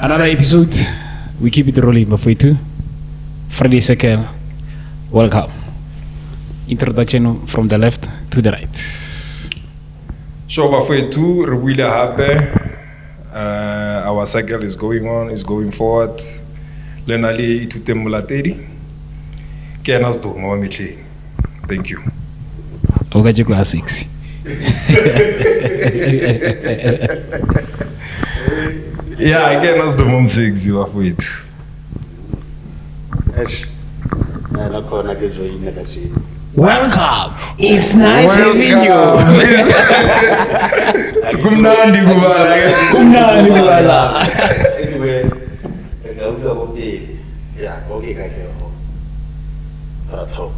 Another episode. We keep it rolling before too. Friday second. Welcome. Introduction from the left to the right. So before too, really happy. Our cycle is going on, is going forward. Lenali itutemulateri. Kenas do no mithi. Thank you. Okaje classics. Yeah, again, that's the mom 6 you have with. Welcome. It's nice having you. Kumnandi kubala. Anyway, yeah, okay guys. Talk.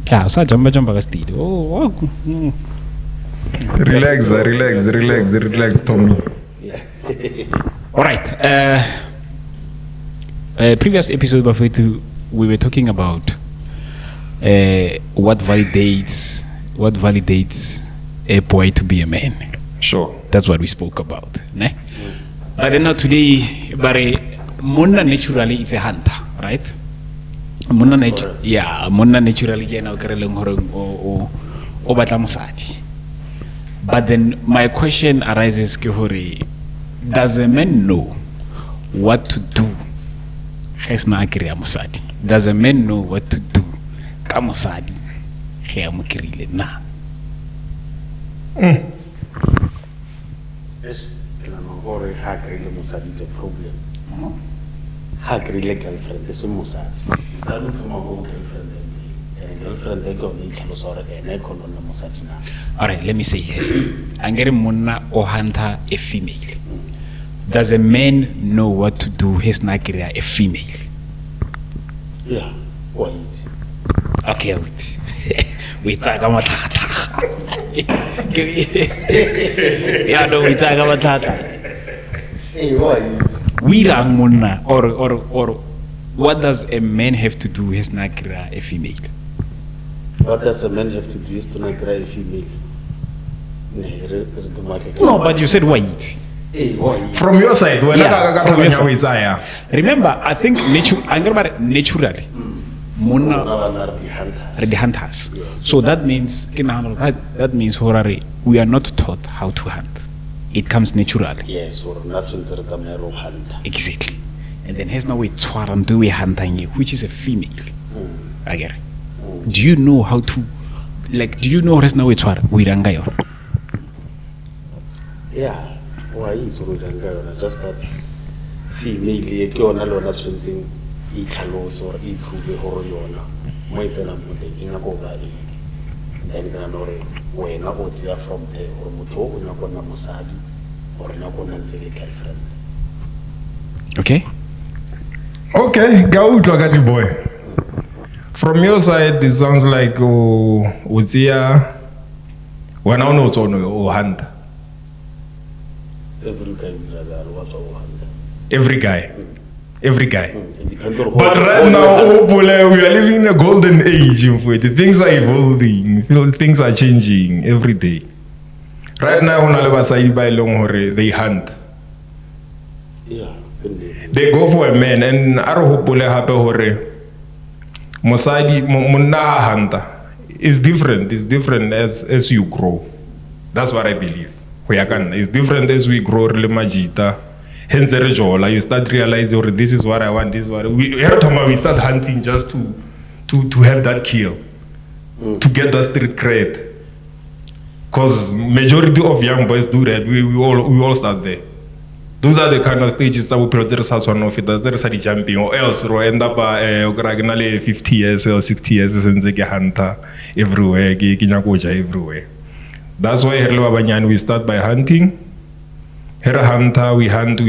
Yeah, so jump ka studio. Oh. Relax, Tommy. All right. Previous episode of it, we were talking about what validates a boy to be a man. Sure. That's what we spoke about. Ne? But then today, Mona naturally it's a hunter, right? Mona naturally jena ukareleng hore o batla mosadi. But then my question arises ke hore, does a man know what to do? Does a man know what to do? Ka mosadi ge a mo kirile na. Yes, or hagrile mosadi is a problem. Hagrile girlfriend is a mosadi. Salu to my girlfriend and girlfriend they go in chalo sore and I call on the mosadi na. All right, let me say here. Angere monna o hunter a female. Does a man know what to do? His nakiria a female. Yeah, wait. Okay, wait. talk about yeah, no, we talk about that. Hey, wait. We rang monna or what does a man have to do? His nakiria a female. What does a man have to do is to not cry a female? No, but you said wait. Hey, why? From your side, when From your side. Remember, I think naturally, Mona are the hunters. Yes. So that means horari, we are not taught how to hunt. It comes naturally. Yes, or not to hunt. Exactly. And then here's no way to do we hunting you, which is a female. I get it. Do you know how to, do you know there's no way to we rangayo? Yeah, why is it just that female yona lona tshwentseng e tlhalose or e prove hore yona mo itsena mo teng ina go ba e then kana no re wena o tsia from there or motho o na kona mosadi or na kona ntse le girlfriend. Okay, ga utlwa ka di boy. From your side, it sounds like Uzia when I know it's on your hand. Every guy was our hand. Every guy. But right now, we are living in a golden age. Things are evolving. Things are changing every day. Right now, they hunt. Yeah. They go for a man, and I don't know Mosadi Muna hunter is different. It's different as you grow. That's what I believe. It's different as we grow. Hence, you start realizing this is what I want. This is what we start hunting just to have that kill, to get that street cred. Because majority of young boys do that. We all start there. Those are the kind of stages that we produce as one of it. There's a jumping, or else we end up 50 years or 60 years and they hunter everywhere, everywhere. That's why we start by hunting. Here hunter, we hunt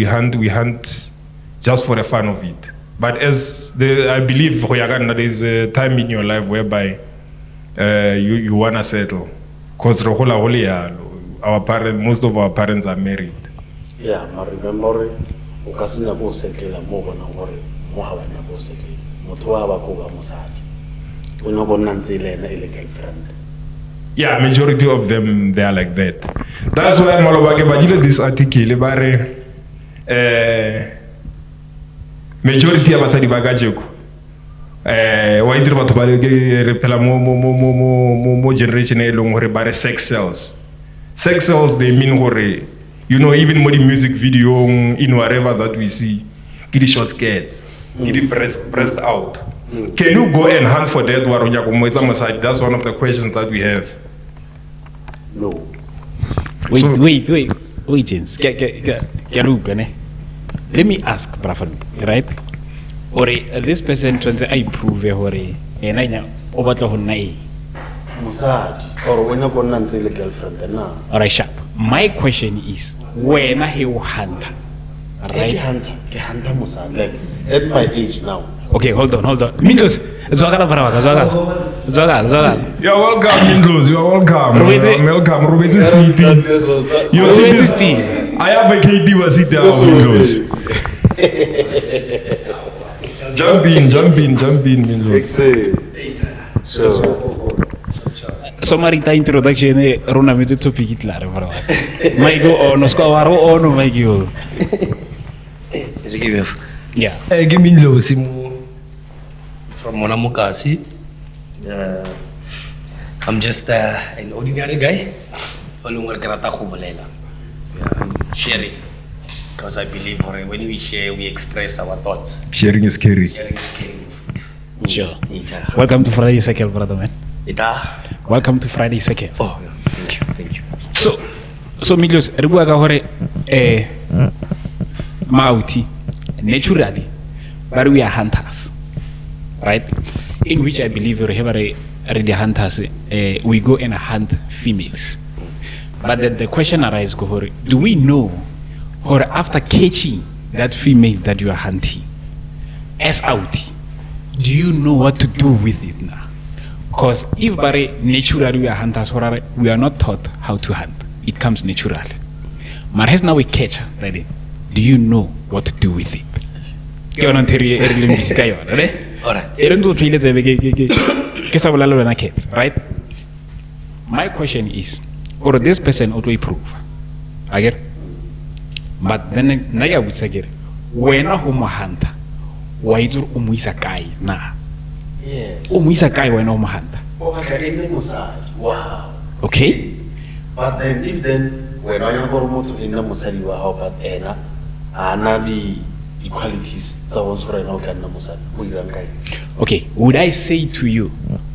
just for the fun of it. But I believe there is a time in your life whereby you wanna settle. Because most of our parents are married. Yeah, I remember ukasina go settle mo bona hore mo ha bana go settle motho wa ba go ba mosadi o no bona ntse le ena ile girlfriend. Yeah, majority of them they are like that. That's why Malobake badile this article bare majority ya basadi ba ka jeko wa itse batho ba re phela mo generation e leng hore ba re sex cells they mean hore you know even mo di music video in whatever that we see ke di short skirts ke di breast out can you go and hunt for that wa ronya go mo etsa mosadi? That's one of the questions that we have. No. Wait, James. Let me ask, brother, right? Or this person trying to prove or ena o batla ho nna e Mosadi or when you go nantse le girlfriend na. Alright, sharp. My question is, wena he o hunter, right? Ke hunter mosadi like at my age now. Okay, hold on. Mindlos, zwakala brava, zwakala. You're welcome, Mindlos. You're welcome. Welcome, Rubeti City. Your city. I have a KD was it there, Mindlos. Jump in, Mindlos. Sure. Somarita introduction rona metse topic itlare brava. Mai go on, sko waro on mai go. Yeah. Give me Mindlos from Monamukasi. I'm just an ordinary guy. I'm sharing because I believe when we share, we express our thoughts. Sharing is scary. Sure. Welcome to Friday Cycle, brother man. Welcome to Friday Cycle. Oh, yeah. Thank you. So Mindlos, ribuwa ka hore mauti naturally, but we are hunters, right? In which I believe we have already hunters. We go and hunt females, but the question arises: do we know, or after catching that female that you are hunting, as out, do you know what to do with it now? Because if naturally we are hunters, we are not taught how to hunt. It comes naturally. But now we catch her, right? Do you know what to do with it? Alright. Right? My question is, or this person auto prove. I get. But then Naya would say, when a homo hunter, why do umuisa kai na? Yes. Umuisa kai when homo hunter. Wow. Okay. But then if when I am going to in the Musari wow, but ena the qualities that was right now can okay, would I say to you,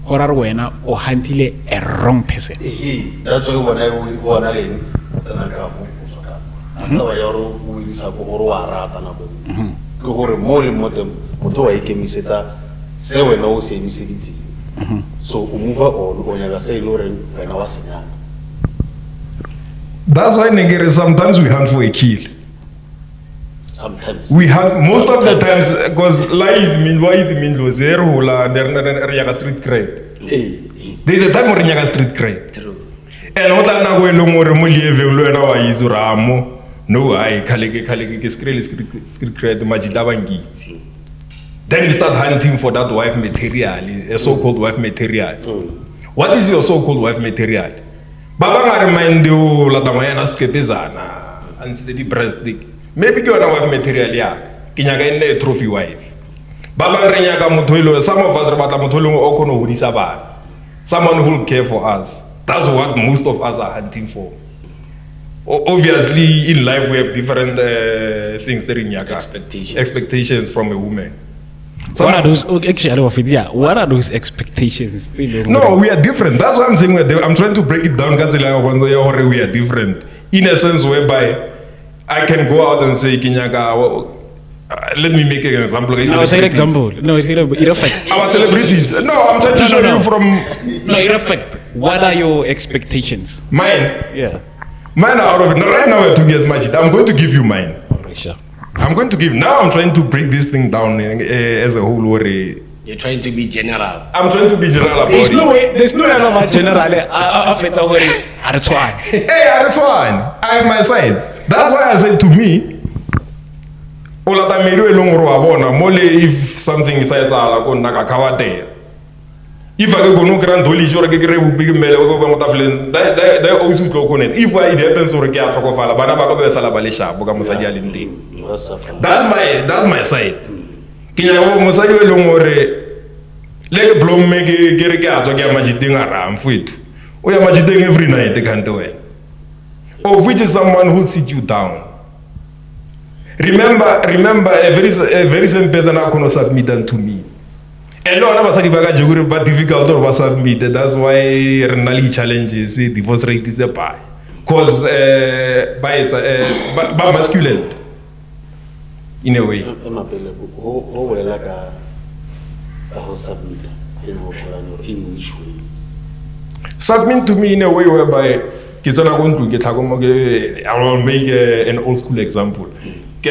horror wena or huntile a wrong person? That's why when I go on a lane, that's an account. That's the way you're with Sabo Rata. Go more modem, Moto Kemiseta, say when I was in city. So move on when I say Lauren when I was young. That's why Nigeria sometimes we hunt for a kill. Sometimes we hunt most of the times because why is zero la street cred. There's a time when street cred. True. And what I know when more no I street cred majidabangiti. Then you start hunting for that wife material, a so-called wife material. What is your so-called wife material? Baba nga remind you la tamayana skepezana and steady breast dick. Maybe you are a wife material ya. Kinyaga ine trophy wife. Baba nyaga mutolo. Some of us rabata mutolo okono hudisaba. Someone who will care for us. That's what most of us are hunting for. Obviously, in life we have different things that in yaga expectations from a woman. What are those? Actually, what are those expectations? No, we are different. That's why I'm saying I'm trying to break it down. We are different in a sense whereby I can go out and say, Kinyaga, let me make an example. No, say an example. No, it's effect. Our celebrities. No, I'm trying to show you from. No, in effect. What are your expectations? Mine. Yeah. Mine are out of it. Right now, we're talking as much. I'm going to give you mine. Alright, sure. I'm going to give. Now I'm trying to break this thing down as a whole. Worry. You're trying to be general. I'm trying to be general about there's it. No way. There's no other general. Hey, that's one. I have my sides. That's why I said to me. If something is if I go no grand holy jora ke re big mele go ba motaflen they always go connect if it happens or ke a tlhokofala bana ba go be sala ba le sharp ka mosadi a leng teng That's my side. Ke nyaka mosadi o leng hore le blom me ke re ke a tswa ke ya majiteng a ram fuethu. O ya majiteng every night kanti wena. Of which is someone who sit you down. Remember a very same person I could submit to me. And no, I'm saying but difficult or submit. That's why renally challenges divorce rate is a high. Cause by masculine in a way. Submit to me in a way whereby I will make an old school example. Ke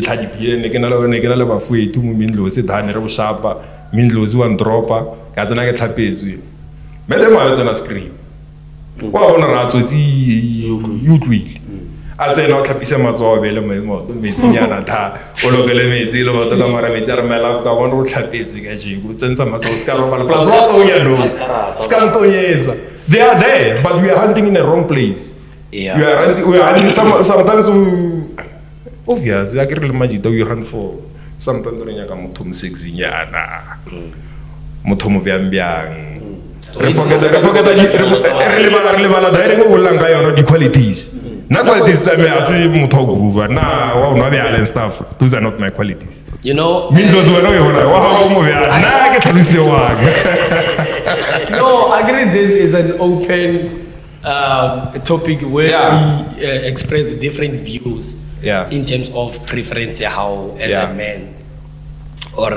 tlhadipiene ke na le bafuetu mo mindlozi dane re boshapa mindlozi wa ndropa ka tsena ke tlhapetswe me le ma tsena screen wa bona ra tsotsi utlwile a tsena o tlhapisa matsoa bele mo metsi nyana tha o lokele metsi le batho ka mara metsi a re mela ka bona o tlhapetswe ka jingo tsentsha matsoa ska roba plus what o ya no ska ntonyetsa they are there but we are hunting in the wrong place. We are hunting sometimes obvious, I can imagine that you hunt for sometimes when you come to sexy yana, Motomo Biambiang. Forget that the qualities. Not qualities, I say Moto Groover, now, no island stuff. Those are not my qualities. You know, Windows were no, I agree this is an open topic where we express the different views. In terms of preference, how as a man, or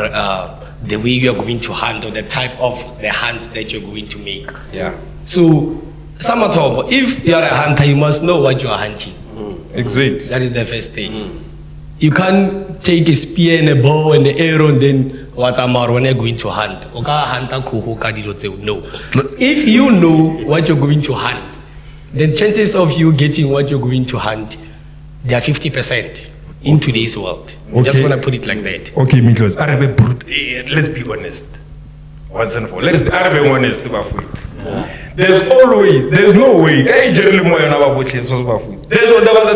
the way you are going to handle the type of the hunts that you're going to make. So, Samatop, if you are a hunter, you must know what you are hunting. Exactly. That is the first thing. You can't take a spear and a bow and an arrow and then what amar when you're going to hunt. No. If you know what you're going to hunt, then chances of you getting what you're going to hunt, they are 50% in today's world. I just want to put it like that. Okay, Miklos, let's be honest. Once and for all, let's be honest about food. There's no way. There's the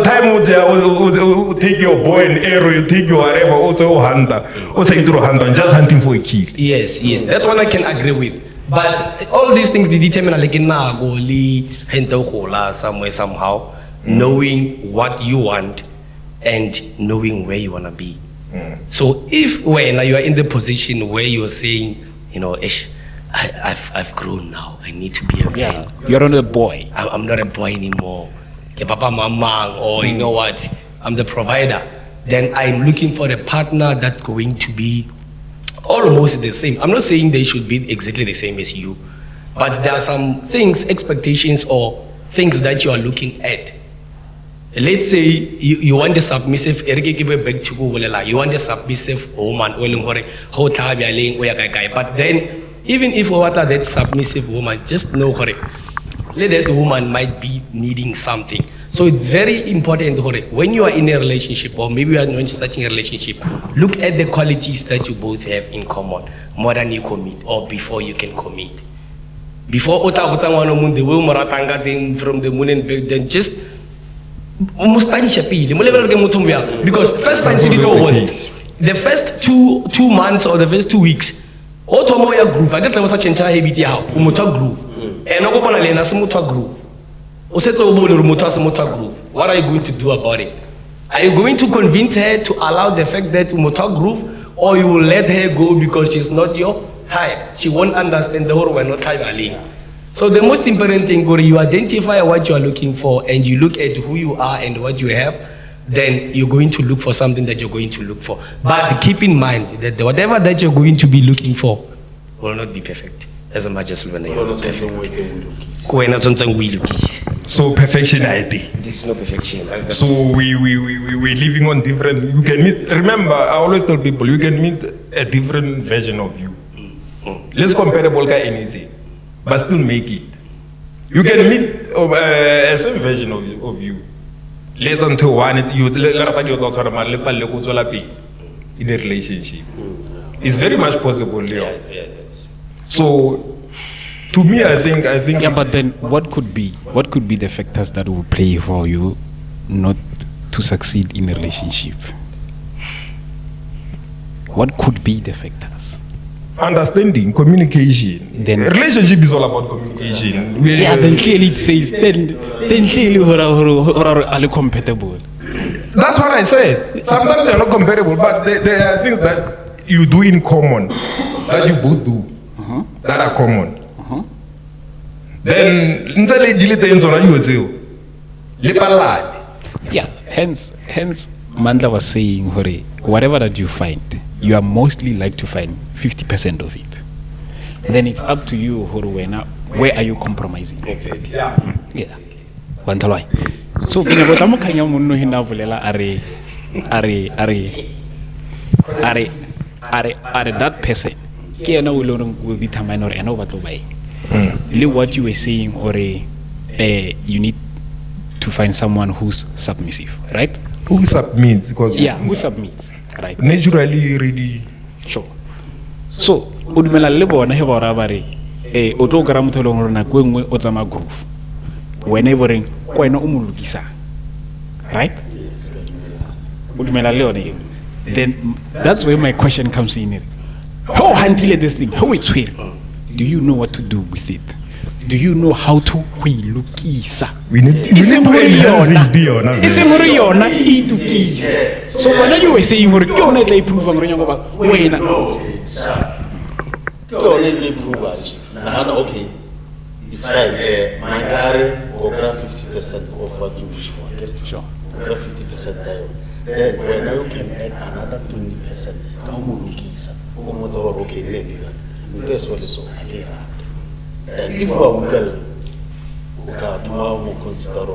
time you take your bow and arrow, you take your whatever, also hunter, just hunting for a kill. Yes, that one I can agree with. But all these things, they determine like somewhere, somehow. Knowing what you want and knowing where you want to be. So if when you are in the position where you are saying, you know, I've grown now, I need to be a man. You're not a boy. I'm not a boy anymore. Papa, mama, or you know what, I'm the provider. Then I'm looking for a partner that's going to be almost the same. I'm not saying they should be exactly the same as you, but there are some things, expectations or things that you are looking at. Let's say you want a submissive, you want a submissive woman, but then even if what are that submissive woman, just know let that woman might be needing something. So it's very important when you are in a relationship or maybe you are not starting a relationship, look at the qualities that you both have in common more than you commit or before you can commit. Before the way from the moon and back, then just because first time you don't want the first two months or the first 2 weeks groove I get like such entire habit groove and groove what are you going to do about it? Are you going to convince her to allow the fact that groove, or you will let her go because she's not your type? She won't understand the whole we're not type. So the most important thing, you identify what you are looking for and you look at who you are and what you have, then you're going to look for something that you're going to look for. But keep in mind that whatever that you're going to be looking for will not be perfect. As much as when you're perfect. So perfection, I think. There's no perfection. So we're living on different. You can meet. Remember, I always tell people you can meet a different version of you. Less comparable to anything, but still make it. You can meet a same version of you. Less than one. You in a relationship. It's very much possible, Leo. So, to me, I think. Yeah, but then what could be the factors that will play for you not to to succeed in a relationship? What could be the factors? Understanding, communication. Then- A relationship is all about communication. Yeah, then clearly it says, then clearly are compatible. That's what I said. Sometimes you're not comparable, but there are things that you do in common, that you both do, that are common. Then, Yeah, hence Mandla was saying, Hore, whatever that you find, you are mostly like to find 50% of it. Then it's up to you, Hore, where are you compromising? Exactly. Yeah. Wantalwai. So being about amukanya munno hina bulela are that person. Ke ena will determine or ena batlo bai. What you were saying, or you need to find someone who's submissive, right? Who submits? Because Who submits, right? Naturally, really. Sure. So, udumela le bona he ba bare o tlo kra motho le ngwana go engwe o tsama groove. Whenever ko ena o molukisa. Right? Udumela le yone. Then that's where my question comes in. How handle this thing? How it's here? Do you know what to do with it? Do you know how to huilukisa? We need to enhance it beyond. It's a moriona itukisa. So when you were saying we're going to improve on when Only prove okay. It's fine. My car will grab 50% of what you wish for. Sure. Grab 50% there. Then when you can add another 20%, how much okay, maybe that's what is so again. And if we are tomorrow consider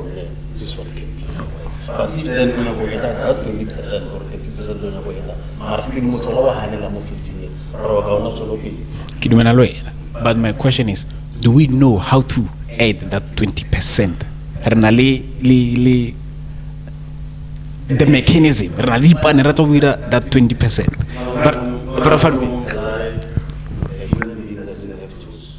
this one can be my wife. But if then we get that 20% or 30% on the way, are still Motorola Hanela 15 years or not so be. But my question is, do we know how to add that 20%? The mechanism, that 20%. But a human being doesn't have tools.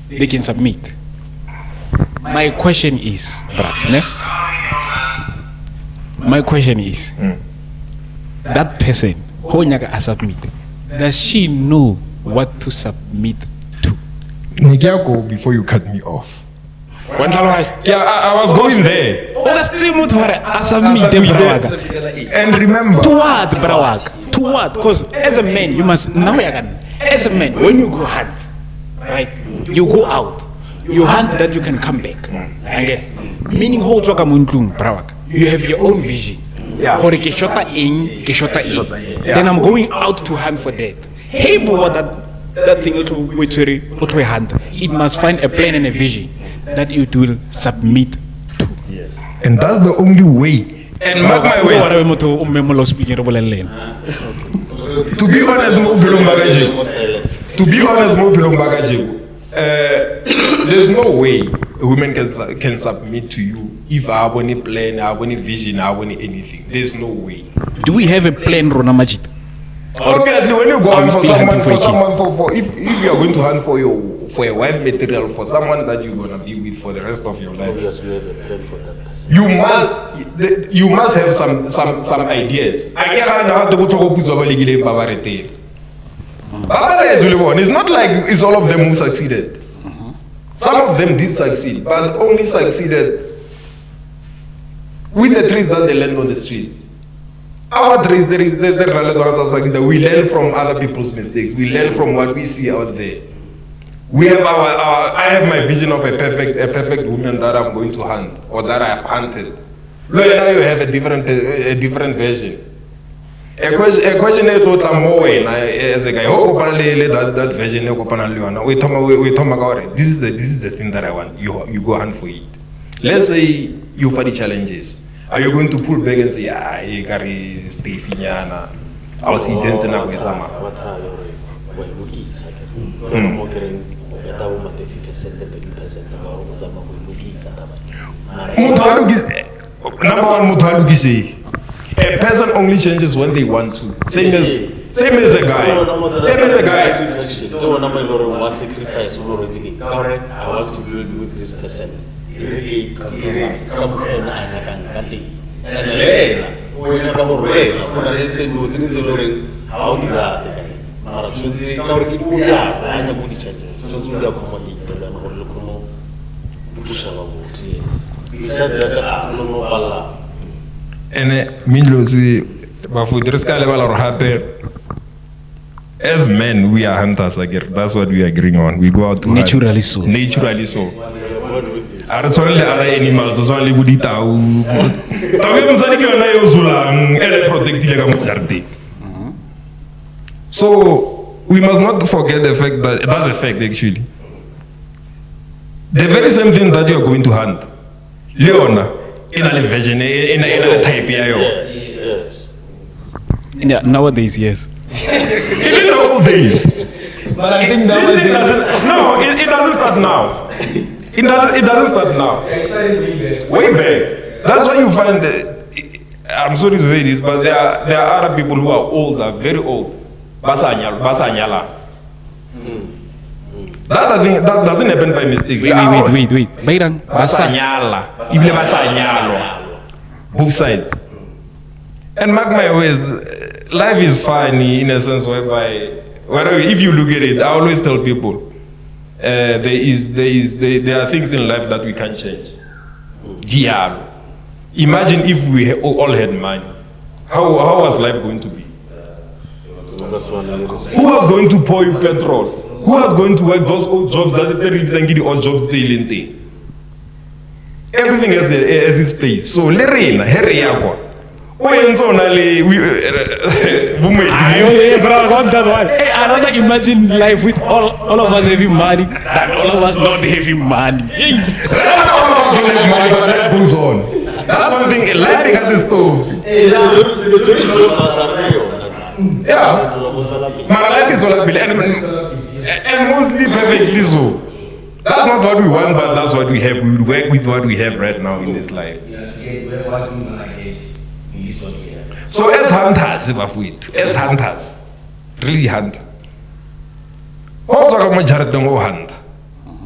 They can submit. My question is, my question is, that person who nyaga submit, does she know what to submit to? Nikiako, before you cut me off. I was going there. And remember, to what, Brawak? To what? Because as a man, you must now as a man, when you go hunt, right? You go out, you hunt that you can come back. Meaning hold Brawak. You have your own vision. Yeah. Then I'm going out to hunt for that. Hey, boy, that thing to hunt. It must find a plan and a vision that it will submit to. Yes. And that's the only way. And mark my words. To be honest, there's no way a woman can submit to you if I have any plan, I have any vision, I have any anything. There's no way. Do we have a plan, Rona Majid? Obviously, when you go hunt for someone, if you are going to hunt for a wife material for someone that you're gonna be with for the rest of your life, obviously we have a plan for that person. you must have some ideas. It's not like it's all of them who succeeded. Some of them did succeed, but only succeeded with the traits that they learned on the streets. Our traits, we learn from other people's mistakes. We learn from what we see out there. We have I have my vision of a perfect woman that I'm going to hunt or that I have hunted. Now you have a different version. A question is more as a guy. That version this is the thing that I want. You go hunt for it. Let's say you find the challenges. Are you going to pull back and say, you carry stay finyana? I'll see dance and I'll get some. qeta bo 30% 20% ba go tsama go lokisa taba number one motho a lokise. A person only changes when they want to. Same as a guy. Ke bona mo ile re wa sacrifice o re tsiki ka gore I want to build with this person ire ka mo ena ana ka teng ene lena o ena ka gore wena o na le tseno tse ntse le reng ha o di rate ka mara tshwentse ka gore ke di uya ba anya go di change tshwentse o di accommodate le gore le kono pusha ba botse you said that no palla ene mindlozi bafuthi riska lebala ro hape as men we are hunters again. That's what we are agreeing on. We go out to naturally so. Naturally so. Are tshwana le other animals so le buditau. Tawe msadi ke yona yo zulang ele protectile ka mo jarete. So we must not forget the fact that that's a fact actually. The very same thing that you are going to hunt. Leona in a version in a type ya yo. Yes. Yeah, nowadays yes. Even the old days. But I think nowadays it doesn't start now. It doesn't start now. Way back. That's why you find. I'm sorry to say this, but there are other people who are older, very old. Basanyala. That doesn't happen by mistake. Wait. Bayrang. Basanyala. Even basanyalo. Both sides. And mark my words. Life is funny in a sense whereby, if you look at it, I always tell people, there are things in life that we can't change. GR. Imagine if we all had money. How was life going to be? Who was going to pour you petrol? Who was going to work those old jobs that the old jobs sailing there? Everything has its place. So, Lerena, Herriagua. I rather imagine life with all of us having money than all of us not having money. That's one thing. Life has its stove. Yeah. My life is all and mostly perfectly so. That's not what we want, but that's what we have. We work with what we have right now in this life. So as hunters, really hunter. Also, I'm a hunter.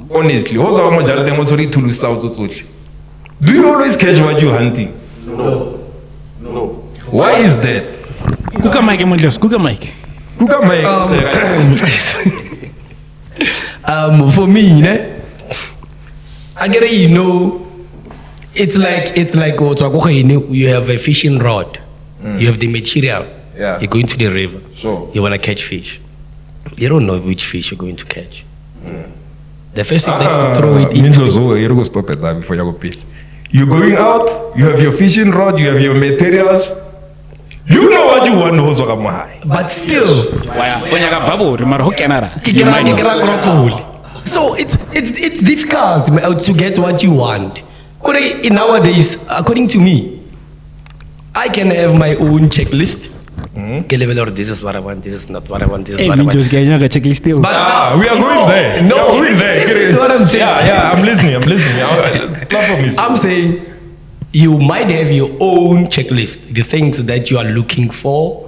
Honestly, also I'm a hunter. Do you always catch what you're hunting? No. Why is that? Kuka Mike, Kuka Mike. For me, I get it, it's like you have a fishing rod. You have the material. Yeah. You're going to the river. So you want to catch fish. You don't know which fish you're going to catch. The first thing that you throw it into. You're going to stop at that before you go fish. You're going out. You have your fishing rod. You have your materials. You know what you want. But still. So it's difficult to get what you want. Nowadays, according to me, I can have my own checklist. This is what I want, this is not what I want, this is what I want. But we are going there. No, we're going there. You know what I'm saying? Yeah, I'm listening. I'm saying you might have your own checklist. The things that you are looking for,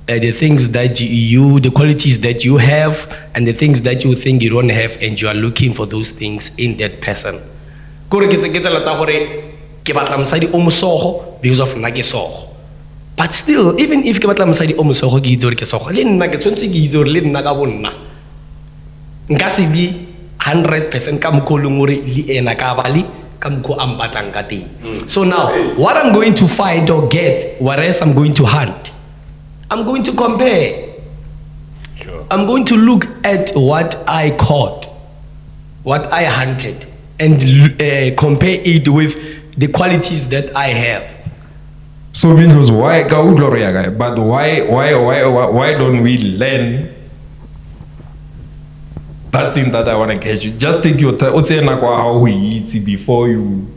the things that the qualities that you have, and the things that you think you don't have, and you are looking for those things in that person. Because of nagesogo. But still, even if ke batla mosadi o mosogo ke itse ke sogo le nna ke tshwantse ke itse le nna ka bonna nka se bi 100% ka mkolong gore le ena ka bali ka mko am batlang ka teng. So now what I'm going to find or get, what else I'm going to hunt, I'm going to compare. Sure. I'm going to look at what I caught, what I hunted, and compare it with the qualities that I have. So means why but why don't we learn that thing that I want to catch you? Just take your time how we eat before you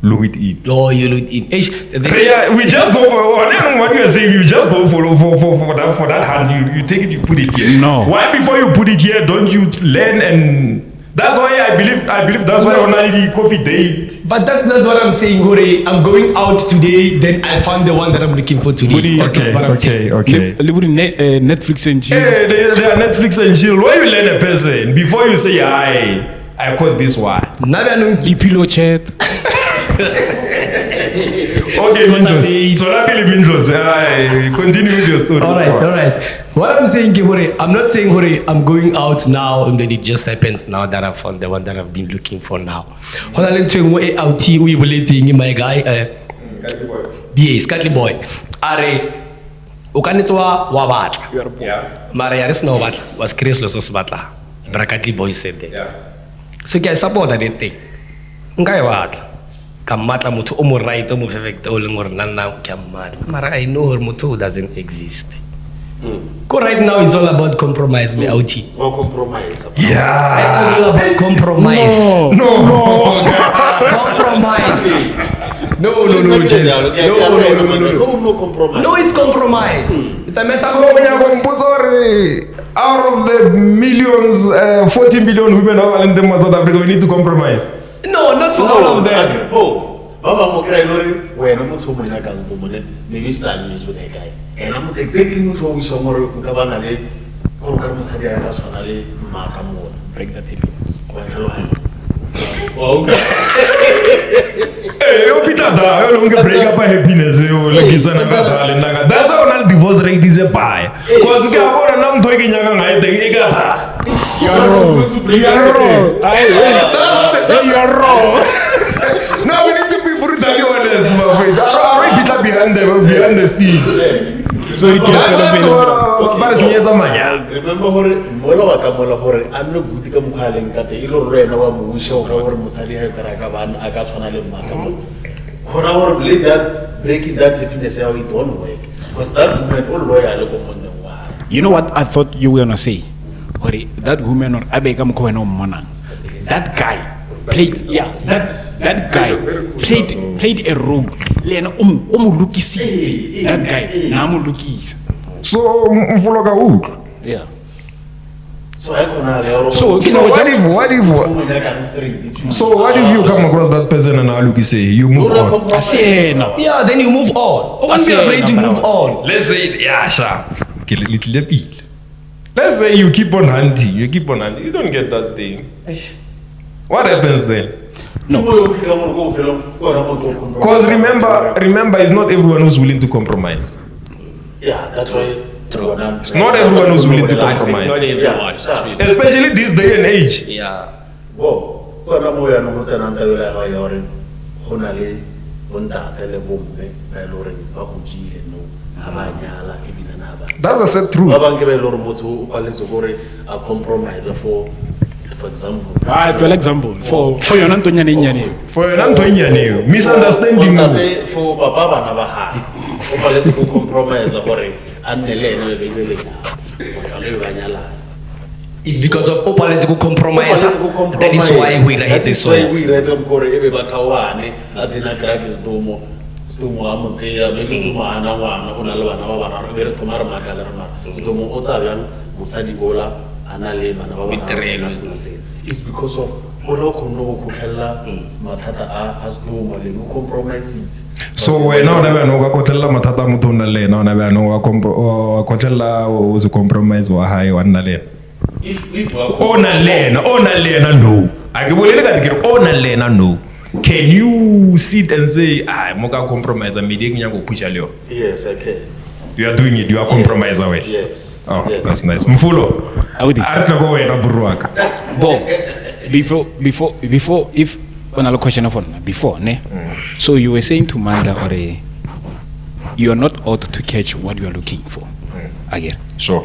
lure it in. Oh, you look in. Yeah, we just go for. I don't know what you are saying. You just go for that hand. You take it. You put it here. No. Why before you put it here? Don't you learn and? That's why I believe that's why on the coffee date. But that's not what I'm saying, Hore. I'm going out today, then I found the one that I'm looking for today. Okay. Netflix and chill. Hey, they are Netflix and chill. Why you learn a person before you say, I caught this one. Pillow chat. Okay, Mindros. So luckily, Mindros. Continue with your story. All right. What I'm saying, Hore, I'm not saying, Hore, I'm going out now and then it just happens now that I found the one that I've been looking for now. Hold on, let's out my guy. Yes, Catly boy. Are Ukanitwa Wabat. Yeah. Mariaris no bat was Chris Losos Batla. Brakatli boy said that. Yeah. So, I support that thing. Ngai wat. Kamata mutu omo right omo perfect olengor nana kamata. Mara I know her mutu doesn't exist. Go right now it's all about compromise me out here. Or compromise. Yeah. It's all about compromise. No. Compromise. No, gents. No compromise. No, it's compromise. It's a matter So when you're going out of the millions, 40 million women in South Africa, we need to compromise. No, not for all of them. Oh, Baba Mokra Lori, when I'm to Monagas to Mone, maybe standing to the guy. And I'm exactly what we saw more Kabanale, Korkamusaria, Rationale, Makamo. Break that happiness. Oh, Hey, you fit that. You don't break up happiness. You like it's an agatha. That's how our divorce rate is a buy. Because we are going to talk in young I think you are wrong. You are wrong. Now we need to be brutally honest, my friend. I repeat behind the steam. So you can remember Mola Wakamola Hore, I'm no good to come calling that the Ilo Rena we show our Musali Karakavan, Agatanale Makamo. For our believe that breaking that happiness how it won't work. Because that woman all loyal. You know what I thought you were gonna say? That woman or Abegam Koeno Mona. That guy played that guy played a role. That guy Namulukis. So Mfologa Yeah. So what if you come across that person and all you say you move on? Yeah, then you move on. Don't be afraid to move on. Let's say little bit. Let's say you keep on hunting, you don't get that thing. What happens then? Because remember, it's not everyone who's willing to compromise. Yeah, that's why. It's not everyone who's willing to compromise. Not everyone. Especially this day and age. Yeah. That's a sad truth. For example. For your Antonia, misunderstanding. For Baba political compromise It's because of political compromise. That is why we hate this one. We read some Kore Bakawane, Adina Gravis Domo, Stumo Amontea, maybe Stumana, Unalana, very Tomara Magalama, Stumo Otavian, Musadi Bola, Anale, Manava. It's because of Oloko no Kukella, Matata as Domo, no compromise it. So we now never know what Kotella Matata Mutuna now never know Kotella was a compromise or high one lane. If on a lane, no. I can on a lane, no. Can you sit and say, I'm going compromise and meeting you push a little? Yes, I can. You are doing it, you are compromise away. Yes. Oh, yes. That's nice. Mfulo. I don't go in a buruaka. Before, if another question of before, ne? So you were saying to Manda or you are not out to catch what you are looking for. Again. Sure.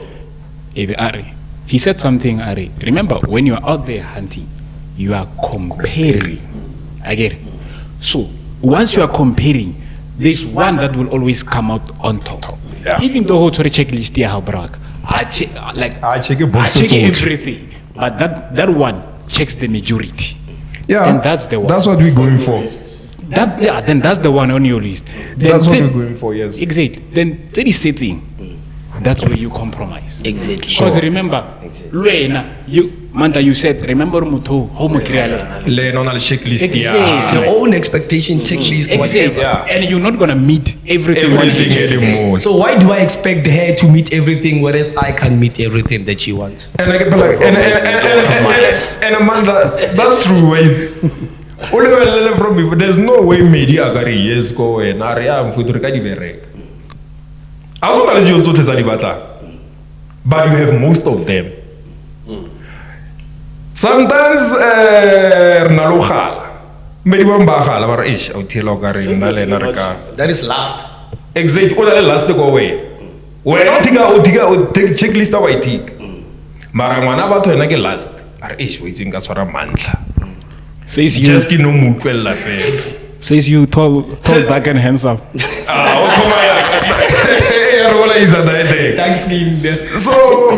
He said something, Ari. Remember, when you are out there hunting, you are comparing. Again. So once you are comparing, there's one that will always come out on top. Yeah. Even though to checklist here, how brag, I check everything, but that one checks the majority. Yeah, and that's the one. That's what we're going for. then that's the one on your list. Then That's what we're going for, yes. Exactly. Then that is setting. That's where you compromise. Exactly. Because remember, you said, remember Muto, home create. Learn on a checklist. Exactly. Your own expectation, checklist, Exactly. whatever. And you're not gonna meet everything. Everything anymore. So why do I expect her to meet everything, whereas I can't meet everything that she wants? And like, and Amanda, that's true, wait. Only from me, but there's no way media can yes go and I'm for the Berek. As long as you also tell but you have most of them. Sometimes That is last. Exactly. What the last to go away. When I take checklist of I take. Maramana about to get last. Are ish waiting as for a month. Says you, Just no mutual affair. says you tall back and hands up. Thanks, King. So,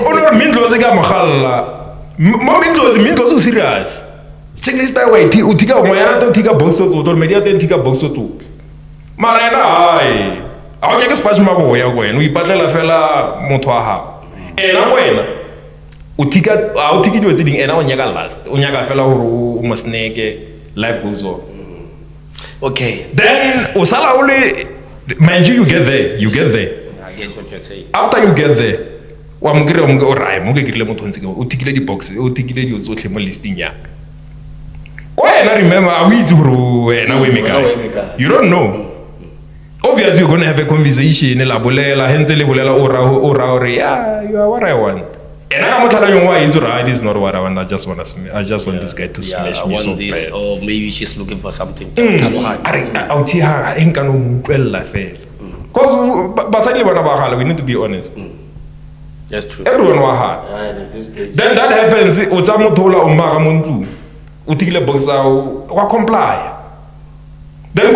ono mindlo zika magalla. Mindlo so serious. Checklist I wait, utika moya to tika boxo to media ten tika boxo to. Mara na ai. A o ke spatch mabo ya wena, o ipatlela fela motho wa ha. Ena wena. Utika a o tiki dio tse ding ena o nyaka last. O nyaka fela hore o mo snake, life goes on. Okay. Then usala only mind you get there, you get there. I get what you're saying. After you get there, wa mokire o rai mo ke kile motho ntse o tikile di box o tikile di tsotlhe mo listing ya ka. Wena remember we wena we make. You don't know. Obviously you're going to have a conversation la bolela hence le bolela ora yeah, you are what I want. And I'm not telling you why is right, is not what I want. I just want this guy to smash me so this, bad. or maybe she's looking for something. Out here, I ain't gonna well fail. Because we need to be honest. That's true. Everyone was hard. Then that happens. Utsamotola umaka muntu utikile boxa wa comply. Then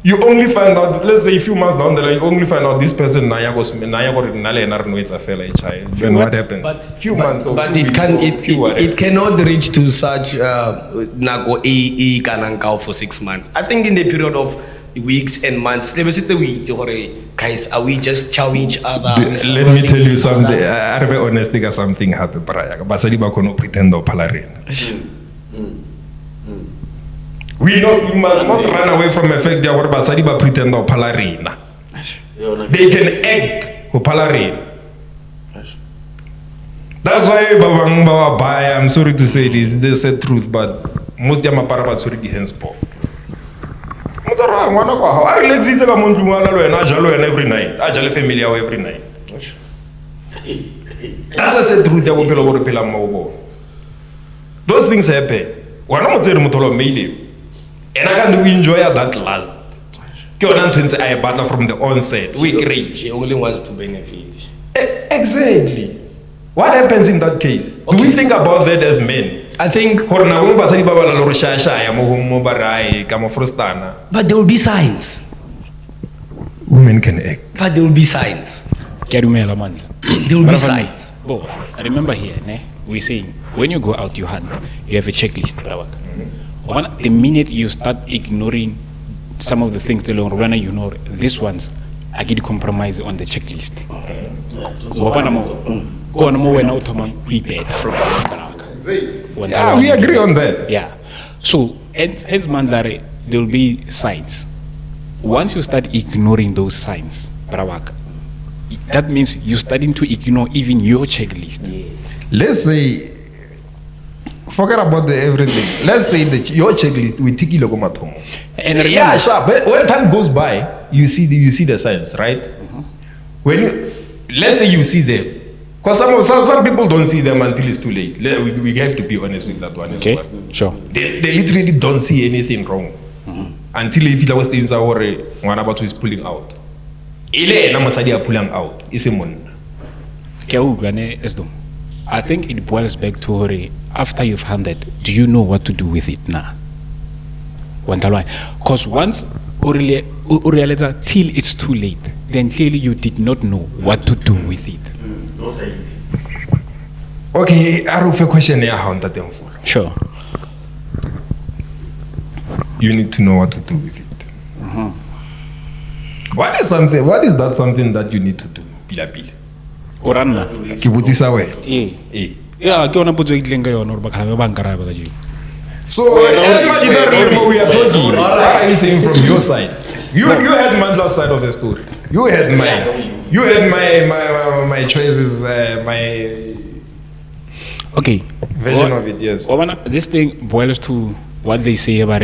you only find out, let's say a few months down the line, you only find out this person then what happens? Few months or But few it weeks can or few whatever. it cannot reach to such nago e kanangao for 6 months. I think in the period of weeks and months, guys, are we just chowing each other? Let me tell you something. I'll be honest, something happened. But I don't pretend to palarina. We must not run away from the fact that Basadi pretend to palarina. They can act for palarina. That's why I'm sorry to say this, they said truth, but most of them are parabat sorry the hands po. Every night. I jolly familiar every night. That's the truth that we those things happen. We're not saying maybe. And I can enjoy that last. I battle from the onset. We agree. She only wants to benefit. Exactly. What happens in that case? Do we think about that as men? I think. But there will be signs. Women can act. But there will be signs. There will be signs. I remember here, we're saying when you go out, you hunt, you have a checklist. The minute you start ignoring some of the things that you know, these ones, I get compromise on the checklist. Yeah, we agree on that. Yeah. So, as Mandare, there will be signs. Once you start ignoring those signs, that means you're starting to ignore even your checklist. Let's say, forget about the everything. Let's say that your checklist we take it. And yeah, sure. But when time goes by, you see the signs, right? When you, let's say you see them, because some people don't see them until it's too late. We have to be honest with that one. Okay, well. Sure. They literally don't see anything wrong until if the things are one about is pulling out. Ile na masadi are pulling out. Is a mon. I think it boils back to after you've handed, do you know what to do with it now? Because once realize till it's too late, then clearly you did not know what to do with it. Don't say it. Okay, I have a question here. Sure. you need to know what to do with it. What is that something that you need to do? Pila. Oranna. Ke botsisa wena. Yeah, ke ona potso e tleng ka yona gore ba khalabe ba nkarabe ka jeng. So everybody that remember we are talking. What are you saying from your side? You had Mandla's side of the story. You had my choices, my Okay. version of it. Yes. This thing boils to what they say about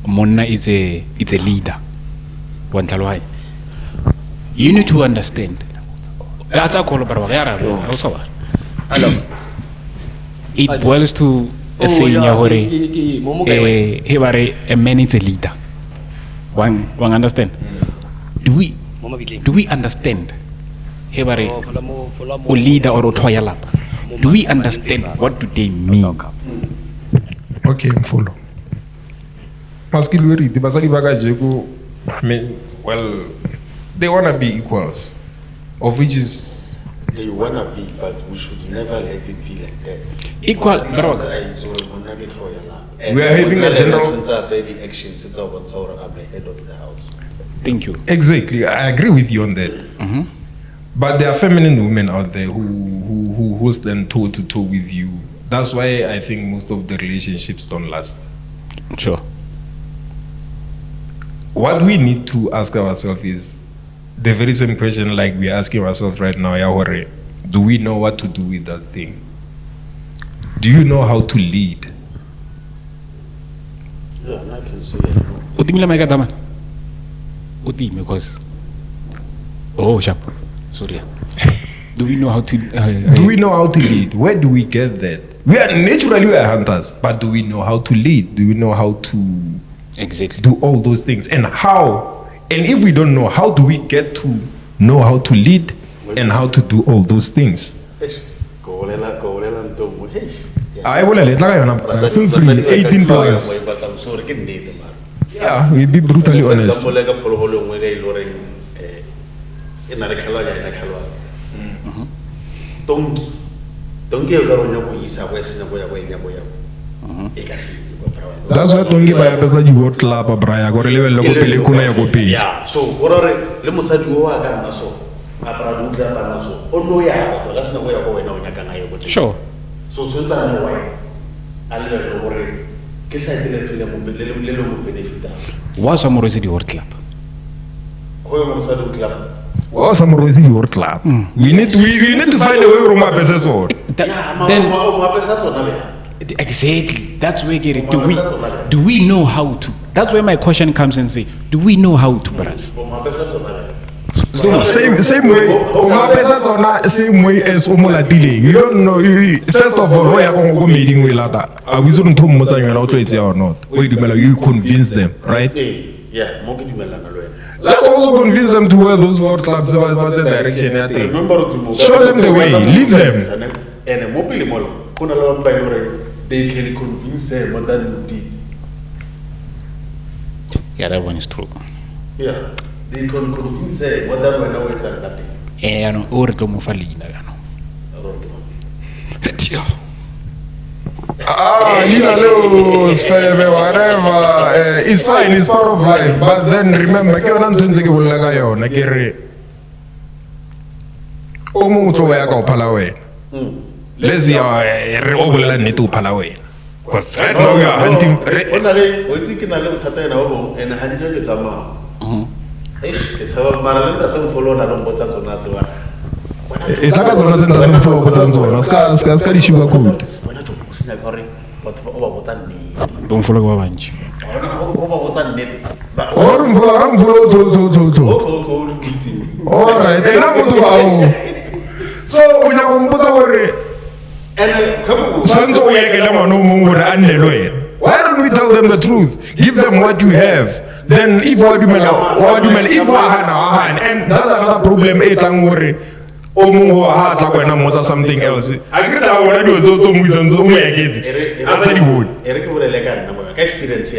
Monna is a leader. You need to understand. That's a call about it boils to a thing a man is a leader. One understand? Do we understand? Or leader or toya do we understand what do they mean? Okay, follow. Well, they wanna be equals, of which is they wanna be, but we should never let it be like that. Equal, bro. We are having a general the actions. It's about Saura I'm the head of the house. Thank you. Exactly, I agree with you on that. But there are feminine women out there who stand toe to toe with you. That's why I think most of the relationships don't last. Sure. What we need to ask ourselves is the very same question like we're asking ourselves right now. Do we know what to do with that thing? Do you know how to lead? Yeah, I can say it. Because sharp. Sorry. Do we know how to do we know how to lead? Where do we get that? We are hunters, but do we know how to lead? Do we know how to exactly do all those things? And how? And if we don't know, how do we get to know how to lead and how to do all those things? I will let feel free 18 points. Yeah, we'll be brutally honest. That's why Tongi by a person you got clap a braya or level logo pelekuna ya kopi. Yeah, so what le mosadi o a ka nna so a para do tla bana so o no ya batho ka sena go ya go wena o nyaka nga yo go. Sure. So tswetsa no why a le le gore ke sa ile fela mo le mo benefita. Wa sa mo resi di world club. Go mo mosadi o club. Wa sa mo resi di world club. We need to find a way to my business or. Then mo pesa tsona be. Exactly. That's where do we know how to? That's where my question comes and say, do we know how to, brothers? Same way. Same way as Omolatile. You don't know. First of all, why are you meeting with Lata? Are we going to or not? You convince them, right? Yeah, let's also convince them to wear those world clubs. What's the direction? Show them the way. Lead them. They can convince her more than you did. Yeah, that one is true. Yeah, they can convince her more than when I went and got it. No, or to Mufalina. Whatever. It's fine, it's part of life. But then remember, let's see how I need to Palawe. Because right now we are hunting. It's how Maryland doesn't follow Nadon Botanzo. It's not going follow Botanzo. Scary sugar coat. Don't follow Wavanch. All right, they don't go to so we are going to why don't we tell them the truth? Give them what you have. Then if and that's another problem. Something else. I agree that what I do is also experience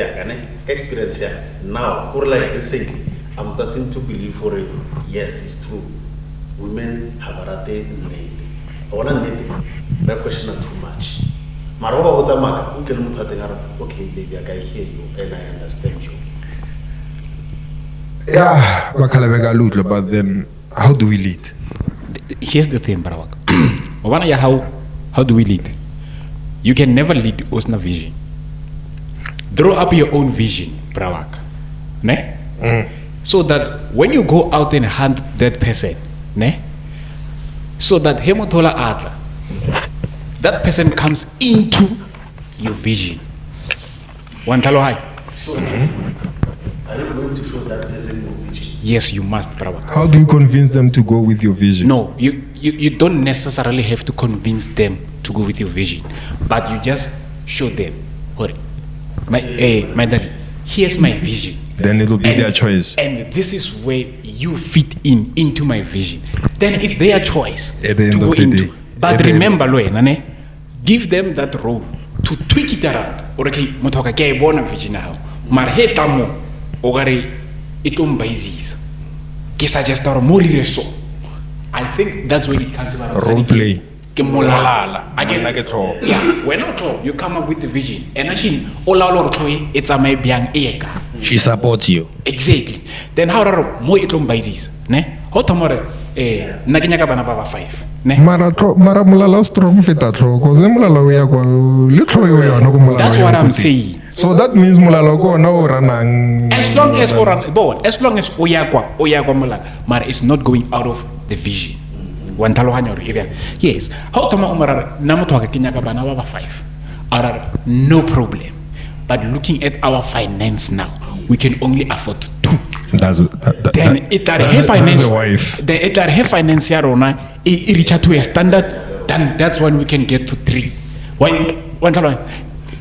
here. Now, like recently, I'm starting to believe for it. Yes, it's true. Women have a rate in need. I want to need it. My question not too much. mara ba botsa maka o tle le motho a teng a re okay baby I hear you and I understand you. Yeah, but then how do we lead? Here's the thing, Barawak. How do we lead? You can never lead Osna vision. Draw up your own vision, Barawak. Ne? So that when you go out and hunt that person, ne? So that Hemotola Atla, that person comes into your vision. Wantalohai. So, are you going to show that person your vision? Yes, you must, Barawak. How do you convince them to go with your vision? No, you don't necessarily have to convince them to go with your vision, but you just show them, my darling, here's my vision. Then it will be their choice. And this is where you fit into my vision. Then it's their choice At the end to go of the into. day. But remember, Nane, give them that role to tweak it around. Okay, motoka ke bona vision now. Marheta mo ogare itom baizis. Ke suggest or more so. I think that's when it comes about Role play. Again, yeah, we're not all. You come up with the vision. And actually, all our toy, it's a my biang ega. She supports you. Exactly. Then how are more itlom baizis? Ne? How tomorrow? Naginyaka bana baba 5. Ne? Mara mulala strong fita tro, cause mulala we are little yo no mulala. That's what I'm saying. So that means mulala go no ranang. As long as oyakwa mulala, Mara is not going out of the vision. Yes. How toma umara namutoka kinyaka bana baba 5. No problem. But looking at our finance now, we can only afford 2. Then it are finance. Then it are finance yarona. It reach to a standard. Then that's when we can get to 3. Why?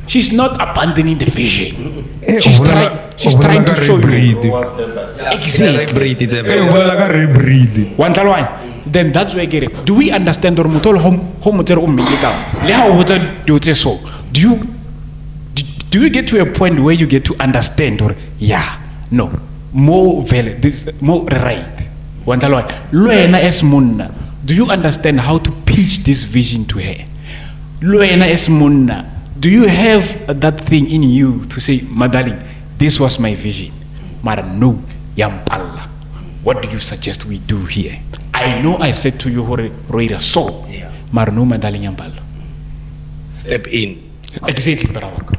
She's not abandoning the vision. She's trying to show you. Exactly. Then that's where I get it. Do we understand or mutol home le how would do so? Do you get to a point where you get to understand or no more valid this more right? Luena es munna. Do you understand how to pitch this vision to her? Luena es munna. Do you have that thing in you to say, Madali, this was my vision? Mara no yampalla. What do you suggest we do here? I know I said to you, Roira, so, Marno Madali yampalla. Step in. Exactly, Barawak.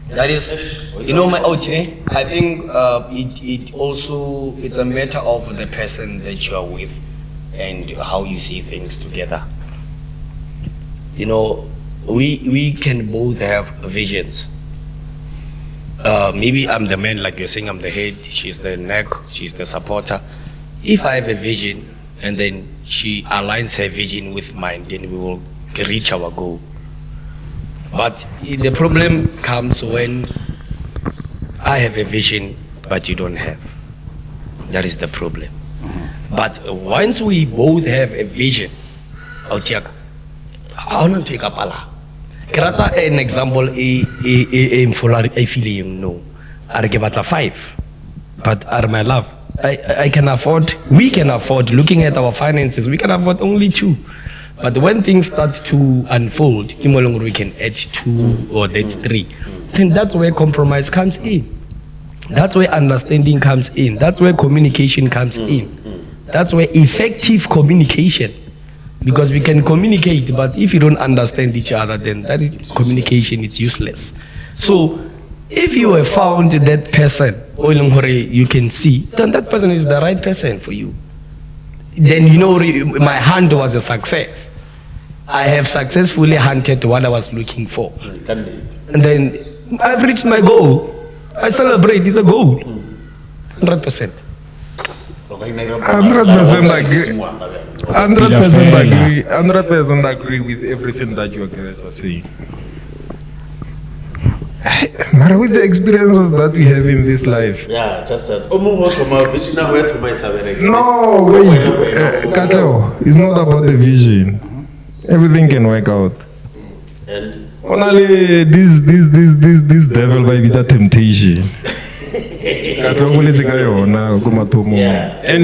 That is, my outing. I think it also it's a matter of the person that you are with and how you see things together. We can both have visions. Maybe I'm the man, like you're saying, I'm the head, she's the neck, she's the supporter. If I have a vision and then she aligns her vision with mine, then we will reach our goal. But the problem comes when I have a vision, but you don't have. That is the problem. But once we both have a vision, I want to take up Allah. Krata an example, a feeling no. I give it a 5. But my love, I can afford, we can afford, looking at our finances, we can afford only 2. But when things start to unfold, we can add 2 or that's 3. Then that's where compromise comes in. That's where understanding comes in. That's where communication comes in. That's where effective communication. Because we can communicate, but if you don't understand each other, then that is communication is useless. So if you have found that person, you can see, then that person is the right person for you. Then my hunt was a success. I have successfully hunted what I was looking for. And then I've reached my goal. I celebrate, it's a goal. 100%. 100% agree with everything that you guys are saying. But with the experiences that we have in this life. Yeah, just that. No, wait. Kato, it's not about the vision. Everything can work out. And only this devil by visa temptation. And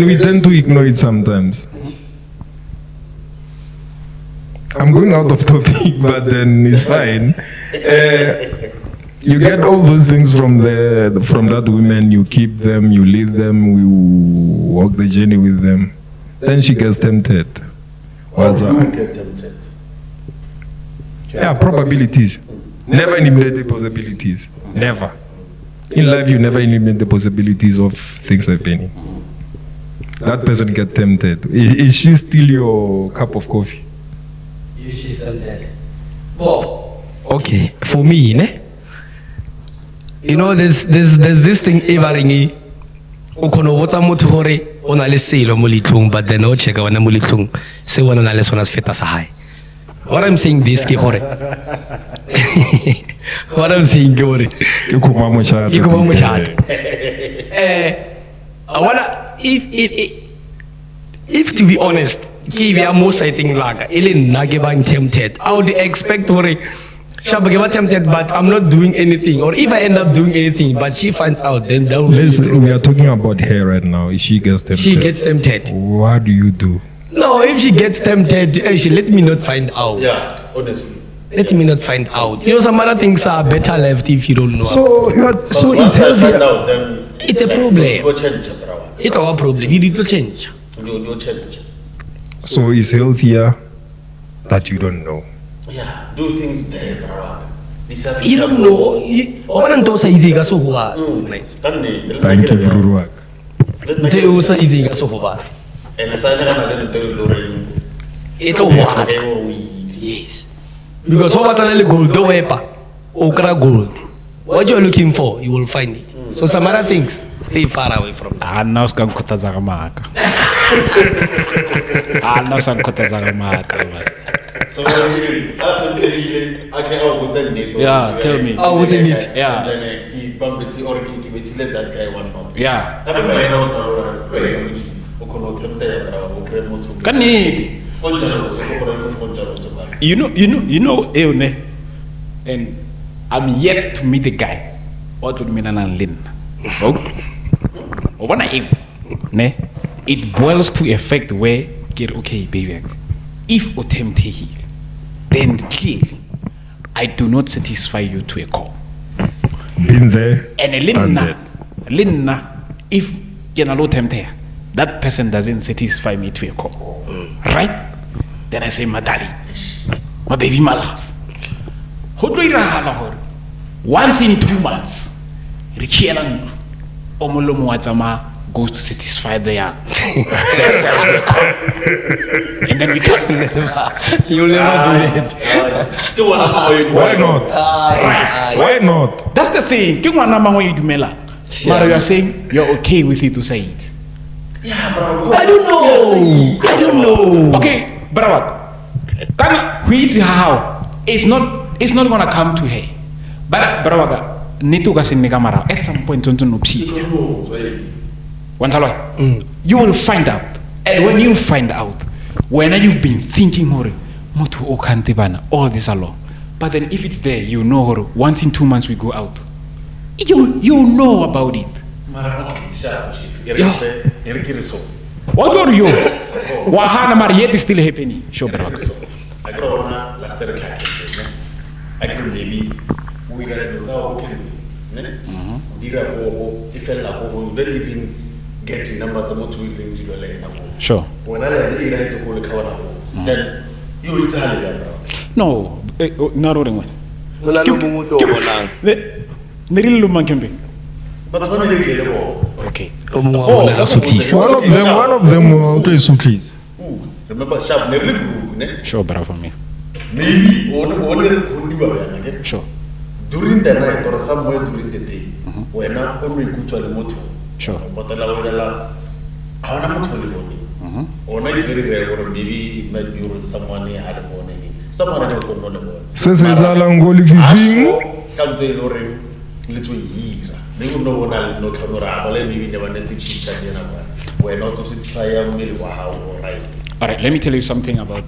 we tend to ignore it sometimes. I'm going out of topic, but then it's fine. You get all those things from that woman. You keep them, you lead them, you walk the journey with them. Then she gets tempted. What's You that? get tempted. Yeah, probabilities. Never eliminate the possibilities. Never. In life, you never eliminate the possibilities of things happening. That person get tempted. Is she still your cup of coffee? If she's tempted. Well, okay, for me, ne? You know, there's this thing everything. Ukono what's a motor on a sale mo litlong, but then no check on a mulitlong. Se wana na les onas feta sa high. What I'm saying this ki hore. What I'm saying gore. Ikuma mo siya. Ikuma mo siya. I wanna if to be honest, ki be mo sighting laga. Ele nage bang tempted. I would expect hore. Shabageba tempted, but I'm not doing anything. Or if I end up doing anything, but she finds out, then that will Listen, we are talking about her right now. If she gets tempted. she gets tempted. What do you do? No, if she gets tempted, she let me not find out. Yeah, honestly. Let me not find out. You know, some other things are better left if you don't know. So Because it's once I find healthier. out, then It's a problem. It will change, bro. It's our problem. You need to change. It will change. So it's healthier that you don't know. Yeah, do things there, bro. You don't know. Thank Thank you, Bruruak. And aside from that, It's a what? Yes. Because what are the gold? Do wepa. Okra gold. What you're looking for, you will find it. So some other things, stay far away from that. Now ska nkhotaza ka maka. Now ska nkhotaza ka maka. so that's actually I would net. Yeah, tell me. Oh, what's in it? Yeah. And then he bumped it or he let that guy 1 month. Yeah. You know, Eone, and I'm yet to meet a guy. What would mean an lin? Ne? It boils to effect where get okay, baby. If attempt he, then clearly I do not satisfy you to a core. Been there. And a linna, if Genalo tempter, that person doesn't satisfy me to a core. Right? Then I say, my darling, my baby, my love. Once in 2 months, Richialang Omolomo Wazama goes to satisfy their self. And then we come. You'll never do it. Why not? Why not? That's the thing. You are saying you're okay with it to say it. Yeah, bro. I don't know. Okay, but what? How? It's not gonna come to her. But at some point, you will find out. And when you find out, when you've been thinking all this along, but then if it's there, you know, once in 2 months we go out. You know about it. What are you? Wahana Mariette is still happening. Sure, brother. I grow on last year. I could maybe we got to okay. Dira go if I don't even get the numbers of what we think to the Sure. When I let the right to call the cover, then you eat a holiday, bro. No, not only one. But when they get the ball, Okay. One of them okay, Sutlis. remember sharp nearly group, Sure, brother, for me. maybe only Sure. during the night or somewhere during the day, when I'm only good to the motor. Sure. But I will allow. I want to live or not very rare, or maybe it might be someone near had a morning. Someone I don't know the boy. Since it's a long goal, if you Come to Loring little year. They will know when I know Tamura, or maybe never net each other. We're not to fit fire, maybe wow, all right. All right, let me tell you something about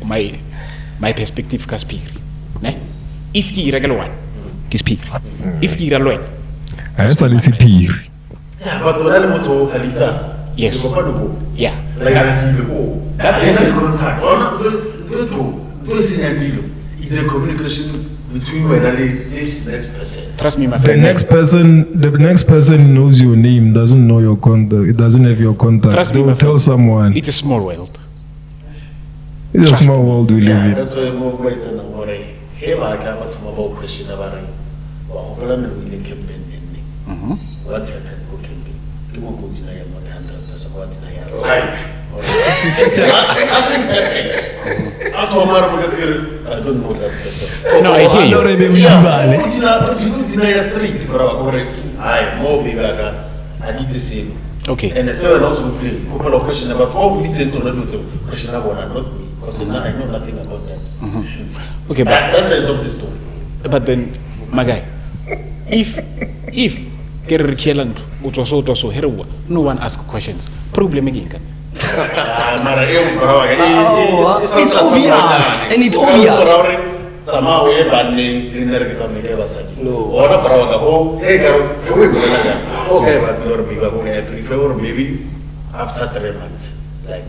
my perspective as speaker. If you regular one, speak. If you regular one, I saw this peer. Yeah, but when I want to Halita, yes, you go. yeah, Like that person that person, contact. it's a communication between when this next person. Trust me, my The friend. next person knows your name, doesn't know your contact. It doesn't have your contact. Trust They me, will my tell friend. someone. It's a small world. It's a small world we live Yeah, in. that's why more words and more. Hey, I can't about question about it. Well, we campaign. What happened? Who can be? You won't go deny your 100%. What deny your life? I don't know that person. No, I hear you. You deny your street, bro. I more big. I need to see. Okay. And the seven also play. Couple of questions about what we need to know. Question about not me, because I know nothing about that. Okay, but That's the end of the story. but then, my guy, if no one asks questions, problem again. It's obvious, and it's obvious. Somehow we're banning in the okay, but your people I prefer maybe after 3 months. Like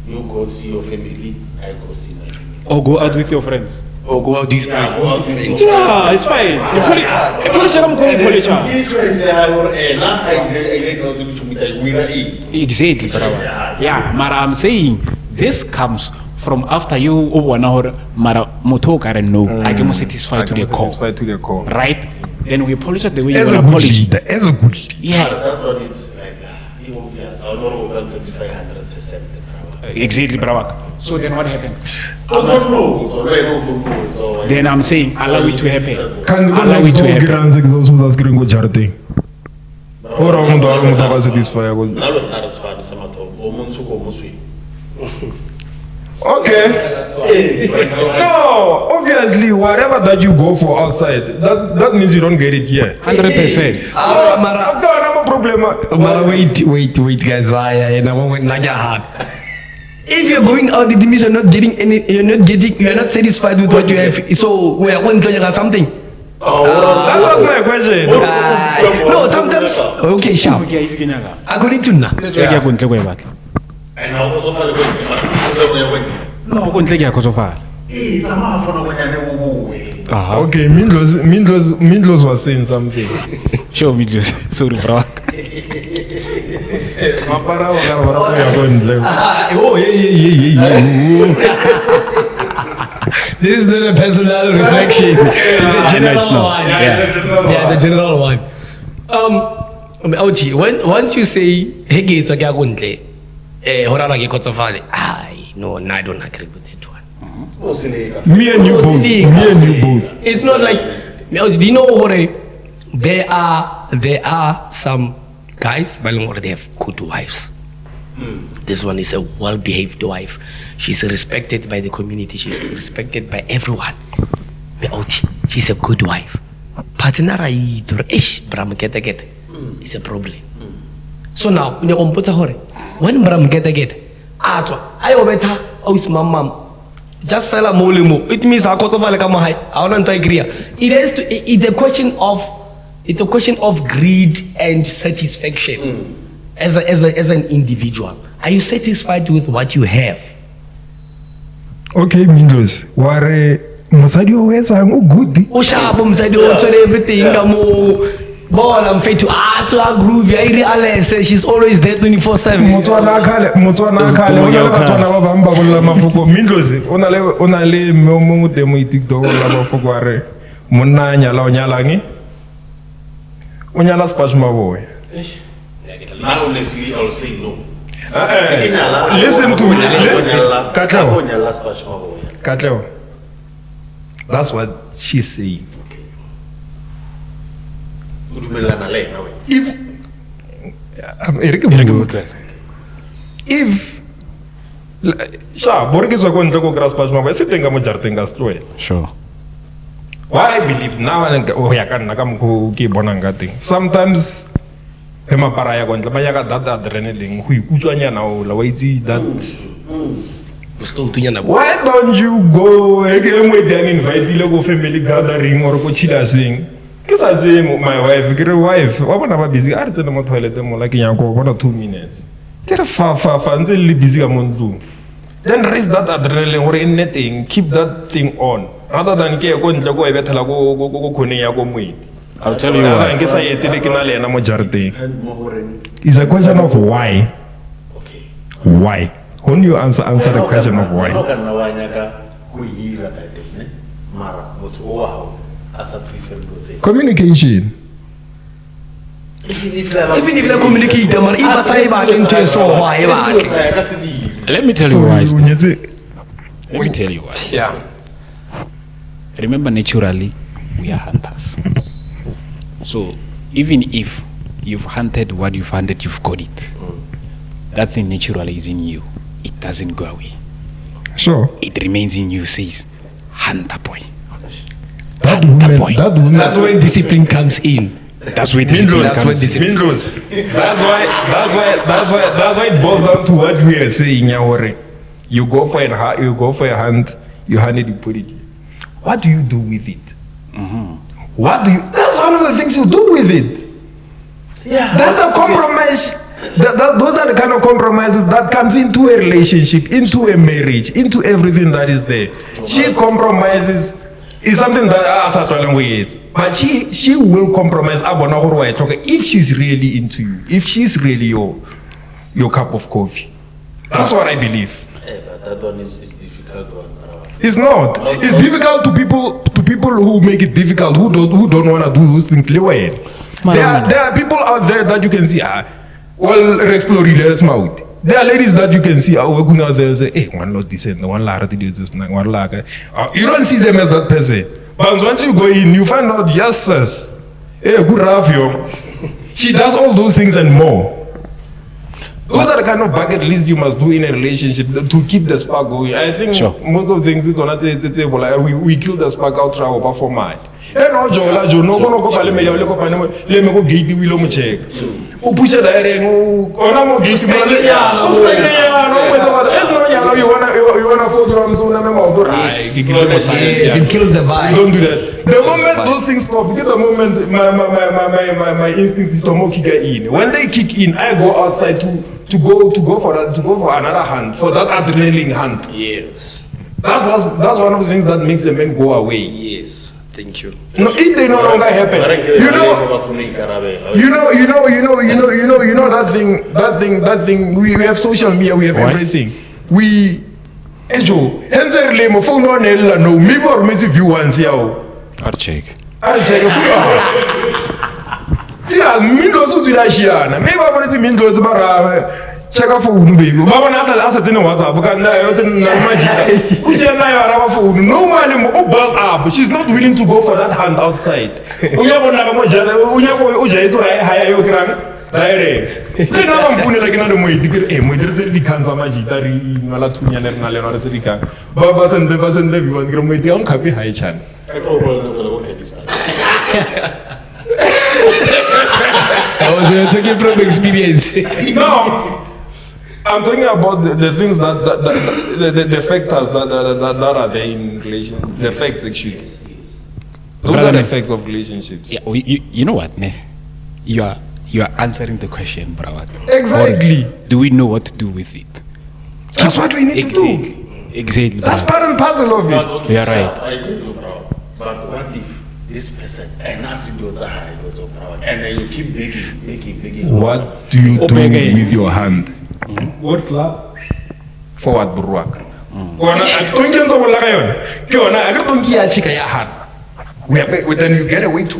you go see your family, I go see my family. Or go out with your friends. Or go out this Yeah, go out with your Yeah, it's fine. Exactly, brother. Yeah, Mara, I'm saying this comes from after you Mara Motoka and no, I can satisfy to the core. Satisfied to the core. Right? Then we polish it the way As you a want to good polish. leader, as a good leader. Yeah, That one is like obvious. I'll not certify 100%. exactly, brother. So then what happens? I don't know. It's already don't know. So Then I'm saying allow it to happen. Can you Allow it to happen. grants exhaust with us green go jarting? Or I'm not satisfied. Okay. No, obviously, whatever that you go for outside, that means you don't get it here. 100%. So, I've got another problem. Mara, wait, guys. If you're going out, it means you're not getting you're not satisfied with what you have. So we are going to something. That was my question. No, sometimes. Okay, sharp. According to now. and I was offered to No, go ntle ke ya kgotsofala. it's a mafona when I Aha. Okay, Mindlos was saying something. Show me this. Sorry, bro. Oh, yeah. This is not a personal reflection. It's a general it's not. one. Yeah. The general one. OT, once you say, hey, it's a gaguntle, horara ke kotsofale. No, I don't agree with that one. Me and you both. It's not like, do you know what? There are some guys, they have good wives. This one is a well-behaved wife. She's respected by the community. She's respected by everyone. She's a good wife. Partner it's a problem. So now, when Bram get mom just fell a molimo. It means I want to agree. It's a question of greed and satisfaction. As an individual, are you satisfied with what you have? Okay, Mindlos, ware mosadi o etsa go good. O sharp msadi o tswele everything ball I'm fit to groove. I realize she's always there 24/7. Motswana khale ona ka tswana ba bang ba bolla mafoko. Mindlos ona le mo demo itikdo la mafoko are monna nyala o nyalangi o nyala spash maboy. Now honestly I'll say no. Listen to me. Katleo. That's what she's saying. If Sure. what I believe now, sometimes why don't you go invite the family gathering or go chilling? Because my wife, why busy? I don't know toilet like 2 minutes. Get a far, busy among then raise that adrenaline or anything, keep that thing on. Rather than ke go ntle go ebetela go khone ya go moedi. I'll tell you why. Nke sa yetse le ke na le ena mo jareteng. Depend more horeng. It's a question of why. Okay. Why? When you answer the question of why. How can wa nyaka go hira that day, ne? Mara motho o wa hao asa prefer go tse. Communication. Even if la communicate, man, if I say back into so why Let me tell you why. Let me tell you why. Yeah. Remember, naturally, we are hunters. So even if you've hunted what you've hunted, you've got it. That thing naturally is in you. It doesn't go away. Sure. It remains in you, says, hunter boy. That Hunter boy. woman. That's when discipline comes in. That's where discipline That's comes what in. discipline. That's why it boils down to what we are saying. You go for a hunt, you hunt it, you put it. What do you do with it? That's one of the things you do with it. Yeah. That's a compromise. Those are the kind of compromises that comes into a relationship, into a marriage, into everything that is there. She compromises. It's something that but she will compromise if she's really into you, if she's really your cup of coffee. That's what I believe. But that one is difficult one. It's not. It's difficult to people who make it difficult, who don't want to do those things. There are people out there that you can see. Well, explore it out. There are ladies that you can see working out there and say, hey, one lot decent, one lara to do this, one lara. You don't see them as that person. But once you go in, you find out, yes, sis. Hey, good Rafio. She does all those things and more. Those are the kind of bucket list you must do in a relationship to keep the spark going. I think most of the things it's on the table. Like we kill the spark out travel for mine. No go bale me le kopane le me go gate wilo mo check. O push the reng ona mo gate mo le ya. You wanna photo on so na me mo do It kills the vibe. Don't do that. The moment those things stop, the moment my instincts to kick in. When they kick in, I go outside to go for another hunt, for that adrenaline hunt. Yes. That's one of the things that makes a man go away. Yes. Thank you. No, if they no longer happen, you know that thing. We have social media, we have everything. We, Ejo, enter le mo phone on ella no me or me view once yao. I'll check. See, as Mindo so to la shiana, maybe I want to Mindo bara. Check out for baby. Baba na asa tena WhatsApp because na magic. Usia na ya phone. No one ball up. She's not willing to go for that hunt outside. Unya bona ka mo jana, uja iso haya yo kran. Direct. Le na mfune like na mo idigre mo idiretse di kanza magic tari ngala thunya ne na le na re ka. Baba sende viwan kre mo idiang khapi high chan. I go go this time. I was talking from experience. No. I'm talking about the things the factors that are there in relation, the effects actually. Those are the effects of relationships. Yeah, you know what, ne? You are answering the question, brother. Exactly. Or do we know what to do with it? That's what we need to do. Exactly. That's part and parcel of it. You're right. I hear you, bro. But what if this person and then you keep begging? What do you do with your hand? What club? Forward buruak. Then you get away to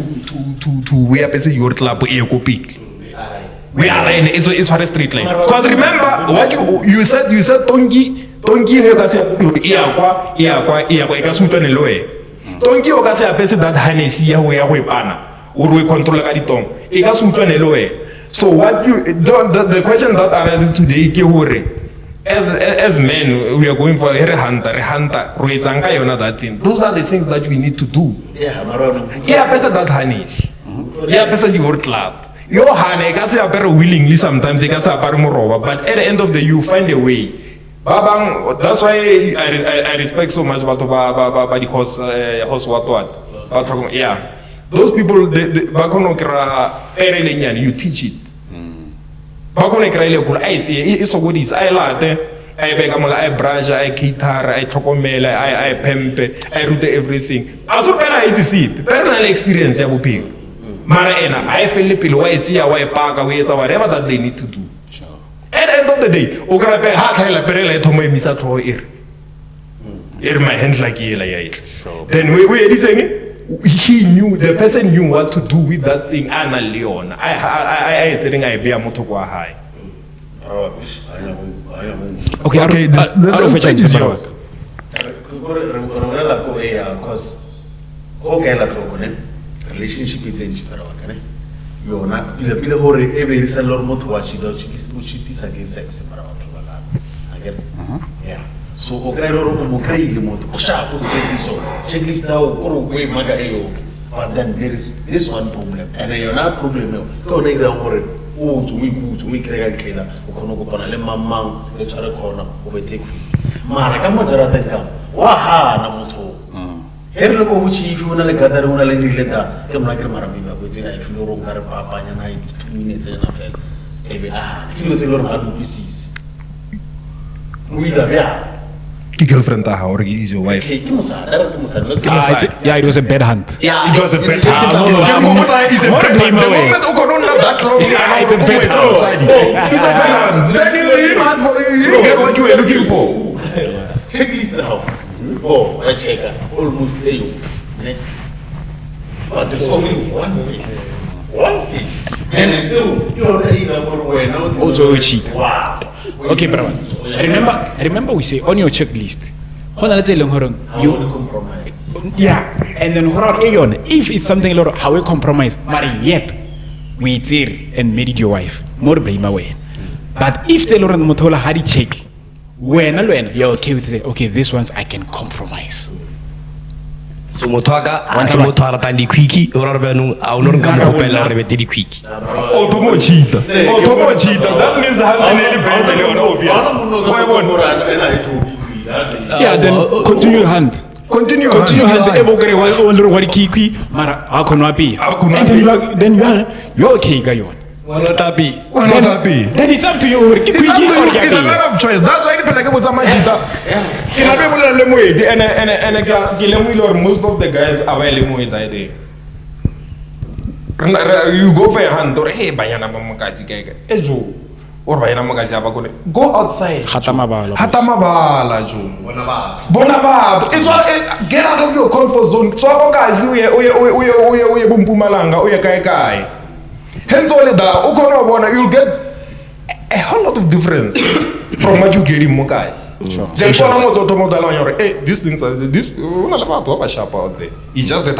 where person your club we are line. It's what a street line. Because remember what you said Tongi Tongi okase apese that Hennessy ya we pana or we control ka ditong e ka sutwa ne loe. So what you the question that arises today ke hore as men we are going for a hunter re etsang ka yona that thing. Those are the things that we need to do. Yeah, Maron. Yeah, apese that Hennessy. Yeah, apese your club. Your hand e ka se apere willingly sometimes e ka se apare moroba, but at the end of the day you find a way. Babang, that's why I respect so much about the horse what. Yeah, those people you teach it. I I beg I brush, I guitar, I tlhokomela, I pempe, I root everything. Also pena it's see, personal experience ya bophelo. Mara ena I feel pele wa etsia wa epaka wa etsa whatever that they need to do. Sure. At the end of the day, o ka pe ha tlhaela perela e thomo emisa tlho ere my hand like yela ya it. Then we editing he knew, the person knew what to do with that thing. Ana Leon, I think I be a moto kwa high. Okay, the stage is yours. Because okay, la tlhoko relationship is in chiparawaka yona pila hore e be isa lor motho wa chida uchitisa ke sex para batho ba la again yeah so o kry lor mo kry le motho o sha o steady checklist how o we maga eyo but then there is this one problem and yona problem yo ke ona ira hore o tso we kry ga tlhela o khono go bona le mamang le tshware khona o be take mara ka mo jara tenka wa ha na motho here look over chief, you want to gather on a little letter. Come like a marabima, which I feel wrong, Papa, and I 2 minutes and a fell. He was a lot of hard pieces. We love ya. Girlfriend, how is your wife? Yeah, it was a bad hunt. Yeah, it was a bad hunt. It's a bad hunt. Then you don't get what you were looking for. Checklist how. Oh, I check almost there. But there's only one thing. And also cheat. Wow. Okay, brother. Remember we say on your checklist. Let's say you compromise. Yeah, and then if it's something a lot how we compromise, but yet we there and married your wife. More blame away. But if the Lord Motola had it check. When you're okay with it, okay, this ones I can compromise. So motoga once motara tandi quickie ora benu aunor ngam bella rebeti di quickie. Automo cheat. That means Yeah, then continue hand. Continue hand. Ebogere what kiki mara akonapi. And then you're okay gayon. We're not happy. Then it's up to you. It's a matter of choice. That's why people like most of the guys are you go for a hand or hey, bayana mamakazi ejo or bayana magazi abagone. Go outside. Hatamabala jo. Bonaba. It's all get out of your comfort zone. So guys, we bumpumalanga, kai. Hence only that you'll get a whole lot of difference from what you get in more guys. Sure. Hey, these things are this sharp out there. It's just that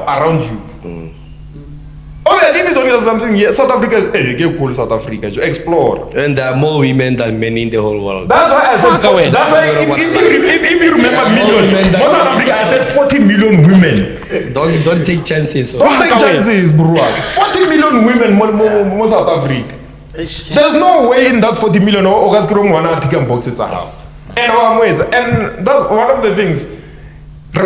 around you. Oh, yeah, if you don't get something here, South Africa is get cool South Africa. You explore. And there are more women than men in the whole world. That's why I said that's why if you remember millions, South Africa I said 40 million women. Don't take chances. Don't take chances, bro. 40 million women more South Africa. There's no way in that 40 million or ticket box it's a house. And that's one of the things. We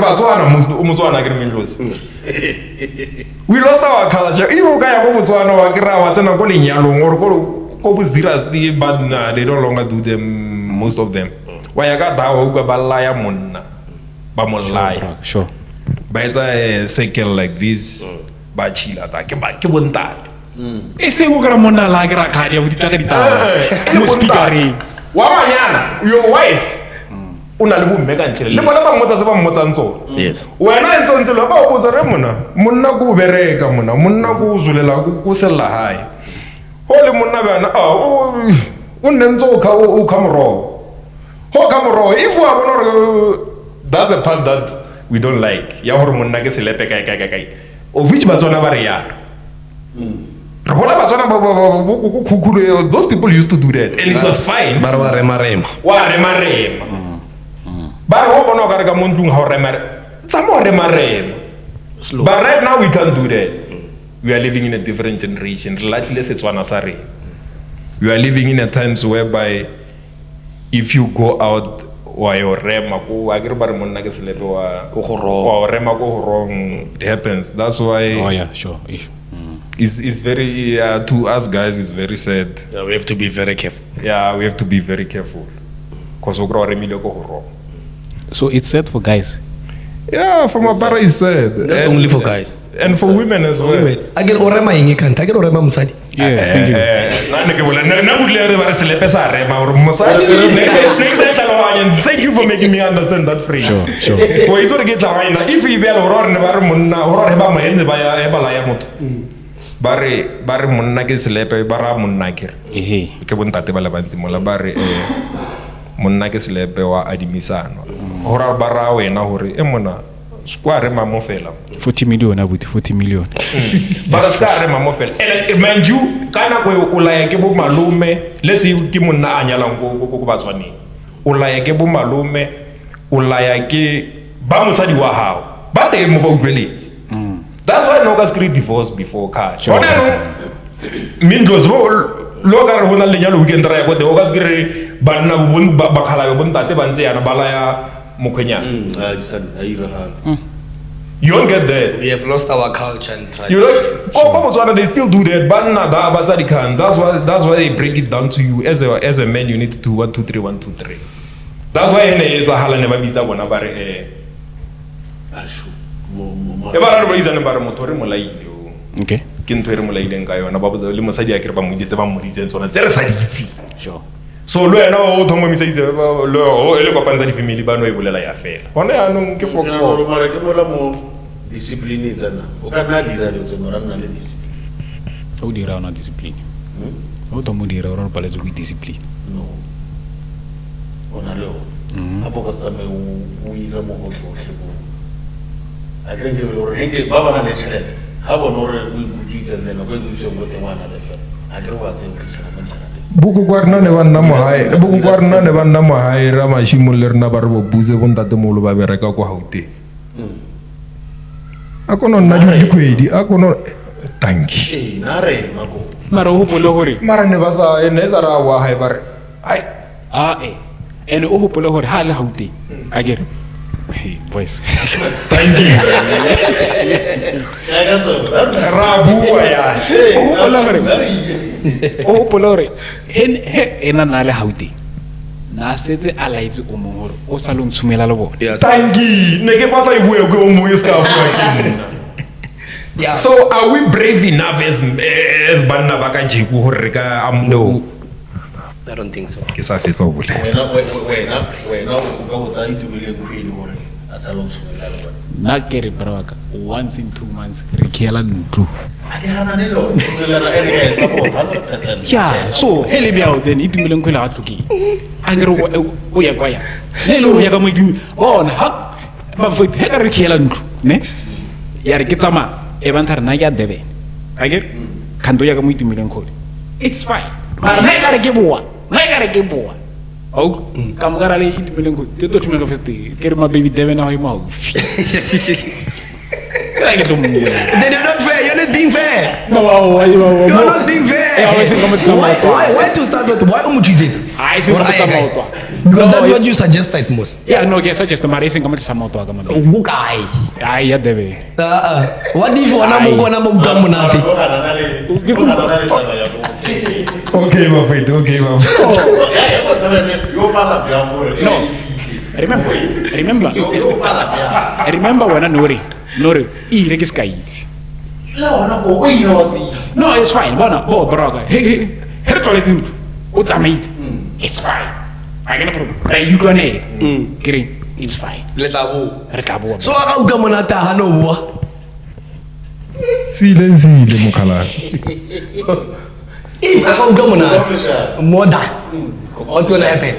lost our culture. Even they no longer do them, most of them. Why I got that sure. But it's a cycle like this. Bachila, your wife. Yes. When I told you about the Remuna, Munaku Bereka Muna, Munaku Zulela, Kusela High. Holy Munagana, Unenzoka, Ukamro. Hokamro, if we are that's the part that we don't like. Yahor Munagaselepe, of which Bazona Varia. Those people used to do that, and it was fine. But right now we can't do that. We are living in a different generation. We are living in a times whereby if you go out it happens. That's why. Oh yeah, sure. It's very to us guys. It's very sad. Yeah, we have to be very careful. Yeah, we have to be very careful. Cause So it's sad for guys. yeah, for my brother, it's sad. Not only for guys. And for women as well. Women. I get orema ingi kanta. I get orema musadi. Yeah, thank you. Thank you for making me understand that phrase. Sure. If we be bare monna ke selepe bara monna ke Ehe. ke bontate ba le bantsi mola bare monna ke selepe wa adimisano hora bara wena hore mona skwa re mamo fela 40 million abuti 40 million. bara skwa re mamo fela mind you kana ko o la ke bo malume lesi ke monna anyala go batswaneng o la ke bo malume o la ke ba mosadi wa hao ba te mo ba utlweletse. That's why no guys create divorce before car. Sure. Mindlos loga re hona lenyalo weekend ra go de o guys create banna ba khala yo bontate ba ntse yana bala ya mokhwenya. You don't get that. We have lost our culture and You tradition. know, they still do that. Banna da bazadi kan. That's why they break it down to you as a man. You need to do 1 2 3 1 2 3. That's why ene eza hala ne ba bitsa bona bare e ba re ba izane ba re motho re molaile o Okay. ke ntho e re molaileng ka yona ba le mosadi a ke re ba mo itsetse ba mo itsetse tsona tse re sa ditse. Sure. So lo ena o thomo misitse lo ele kopantsha di family ba no e bolela ya fela hona ya no ke fok mara ke mola mo discipline tsana o ka nna dira le tsona ra nna le discipline O dira ona discipline. O to mo dira ora paletse go discipline. no ona lo a bo ka tsame o ira mo go tlotlhe bo a ke nke le re heke ba bana le tšhelete ha bona gore o iputsitse nna go iputsitse mo tengwana le fela a ke re wa tseng tlisa mo tšhelete buku kwarna ne banna mo hae ra mashimo le rena ba re bo buze bontate molo ba bereka go haute a kono nna di kwedi a kono tanki na re mako Mara o hopole hore mara ne ba sa ene sa ra wa hae ba re ai ene o hopole hore ha le haute a ke re hey boys thank you ya ka tsona ra bua ya o hopole hore he ena na le haute na setse a laitse o mong hore o sa lo ntshumela le bona. Yes. thank you ne ke batla e bua go mo iska bua ke Yeah. so are we brave enough as banna ba ka jeku hore re ka No. I don't think so. ke sa fetsa o bolela wena o ka botsa itumeleng kgwedi gore a sa lo tshumela le bona Na ke re brawaka once in 2 months re khela ntlo. a ke hana le lo tshumela ene ka support 100%. Yeah, so hele biao then itumeleng khwela ga tloki. A ngere o ya kwa ya. Le o ya ka mo itu bona ha ba fete he ka re khela ntlo ne. Ya re ke tsama e bantha rena ya debe. A ke kanto ya ka mo itumeleng khole. It's fine. Ba na ka re ke bua. Na ka re ke bua. Au ka mo gara le itumeleng khole. Ke to tumela feste ke re ma baby debe na ho mo. Then you're not fair. You're not being fair. No, You're not being fair. I always think Why to start with? Why umuthize? I think Or it's I- a motor. Because that's what you suggested most. Yeah, no, yes, I just mari sing kamati sama motor kama. Bukai. Ai ya debe. What if wana mo kona mo gamunati? o hana na le taba ya go okay ma fete yo pala bya gore No. Remember. yo pala bya Remember when Nori, I regis kaiti. la ona go o ina wasi No, it's fine. Bona, broga. Hey, toilet in. What's a mate? It's fine. I got no problem. You can eat. Green. It's fine. Letabo. Rekabo. So aka ugamunata hano bua. silence mo khala If aka ugamunata more than what's going to happen?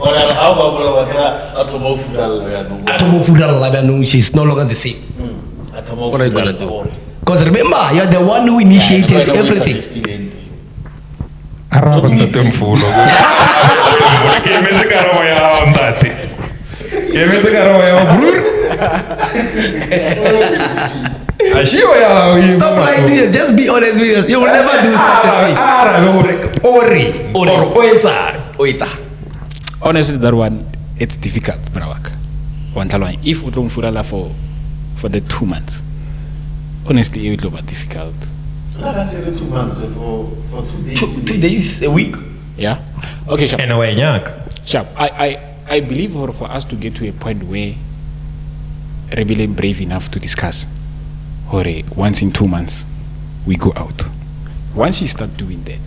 ora ha ba bola watra atomo fudala ya no Atomo fudala laga no, she's no longer the same. atomo What are you gonna do? Because remember, you're the one who initiated everything. ara banda temfulo ke me se karo ya ondate ke me se karo ya brur ashiwa ya Stop lying to us. Just be honest with us. You will never do such a thing. ara ori oitsa Honestly, that one, it's difficult, brawak. One talwan. If you don't furala for the 2 months, honestly, it will be difficult. Like I said, 2 months for 2 days. 2 days a week. Yeah. Okay, sharp. Anyway, nyak. Sharp. I believe for us to get to a point where we're really brave enough to discuss, or once in 2 months, we go out. Once you start doing that,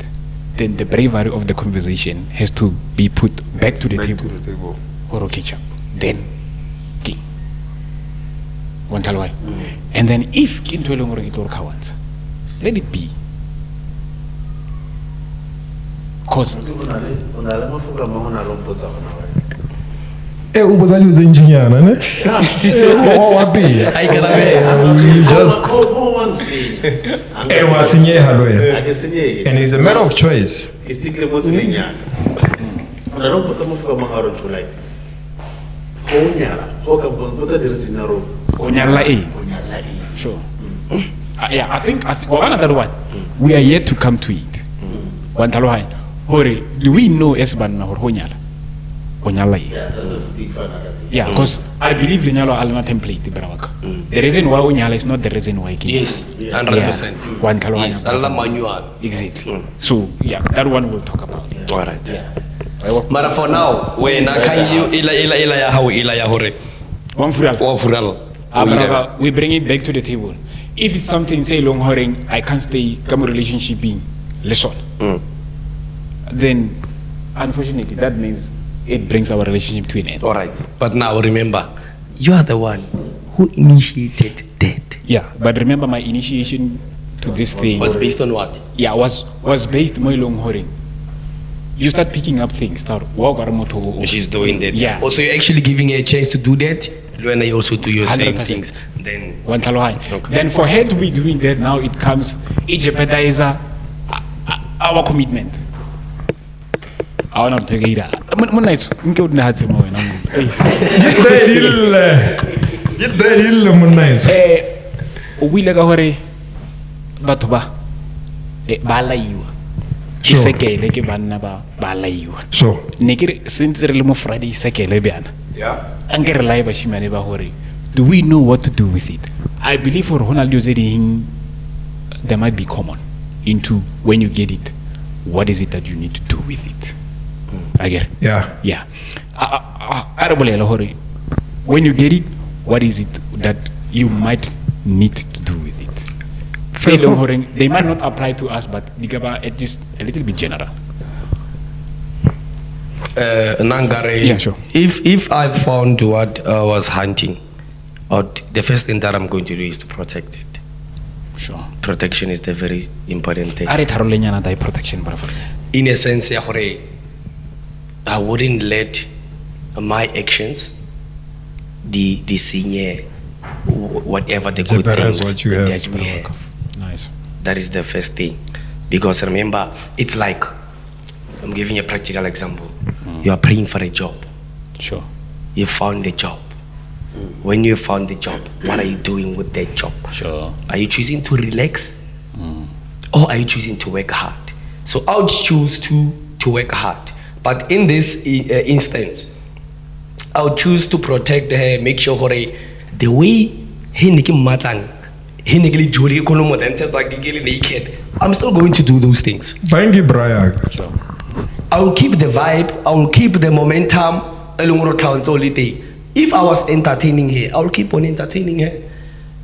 then the bravery of the conversation has to be put back to the table. Or okay, chap. Then, okay. Why? And then if Kinto Longro it work once, let it be. Cause Ubuzali uzenjinyana, ne? Wapi? I can You just and and it's a matter of choice. it's still what's in yak. I don't put some of them out to like Onyala, what's the reason? Onyala. Sure. Yeah, I think one another one. We are yet to come to it. One talohai. Hore, do we know Esban or Honyala? Onyala. Yeah, that's a big fan of that. Yeah, because I believe the Nyalo Alna template, Brawaka. The reason why Onyala is not the reason why. Yes, 100%. One talohai. Yes, Allah manual. Exactly. So yeah, that one we'll talk about. All right. Yeah. But for now, when I can you ila ya hore. One fural. Or fural. Brava, we bring it back to the table. If it's something say long horing, I can't stay come relationship being listen. Then unfortunately that means it brings our relationship to an end. All right. But now remember, you are the one who initiated that. Yeah, but remember my initiation to this thing Was based on what? yeah was based more long horing. You start picking up things. Start walk or She's doing that. Yeah. Also, you're actually giving her a chance to do that. When I also do your same 100%. things, then one talohai. Okay. Then for her to be doing that now, it comes it jeopardizes our commitment. I want to take it. Monnights, nke na hatse mo wena. Get that hill, Monnights. O buile ka hore batho ba ba laiwa. Ke Sure. sekele ke banna ba laiwa. Sure. Ne ke re since re le mo Friday sekele bjana. Yeah. Anke re live bashimane ba hore do we know what to do with it? I believe for Ronald Yozeding there might be common into when you get it, what is it that you need to do with it? I get it. Yeah. Yeah. When you get it, what is it that you might need to do with it? First of all- They might not apply to us, but at least a little bit general. Nangare. Yeah, sure. If I found what I was hunting, the first thing that I'm going to do is to protect it. Sure. Protection is the very important thing. Are tharolenyana dai protection bravo. In a sense, ya hore, I wouldn't let my actions, the senior, whatever the good Jeopardize things, what you have. that we have. Nice. That is the first thing. Because remember, it's like, I'm giving you a practical example. You are praying for a job. Sure. You found the job. When you found the job, what are you doing with that job? Sure. Are you choosing to relax? Or are you choosing to work hard? So I would choose to work hard. But in this instance, I would choose to protect her, make sure the way he matang, I'm still going to do those things. Bangi Brian. Sure. I will keep the vibe, I will keep the momentum. If I was entertaining her, I will keep on entertaining her.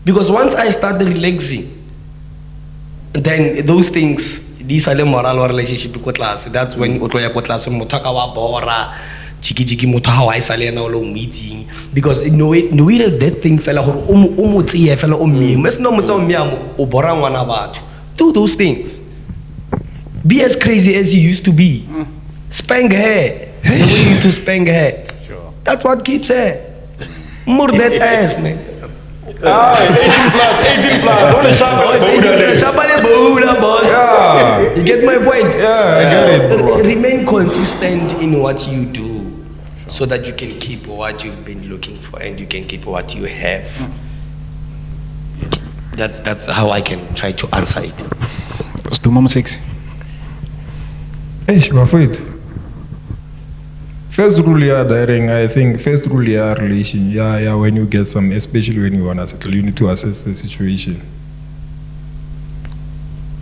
Because once I start relaxing, then those things, these are the moral relationship with class. That's when Utloya class Mutakawa Bora, Chiki Mutawa Isalena meeting. Because in no way that thing fella or fellow me, must no Mutamiam or Boran about. Do those things. Be as crazy as you used to be. Spank her. The way you used to spank her. Sure. That's what keeps her. More that ass, man. 18 plus. Only Yeah. You get my point? Yeah, I get it, bro. Remain consistent in what you do so that you can keep what you've been looking for and you can keep what you have. That's how I can try to answer it. Let's do Mama 6. Eish, bafowethu. First rule ya daring, I think first rule ya relation, yeah, when you get some, especially when you wanna settle, you need to assess the situation.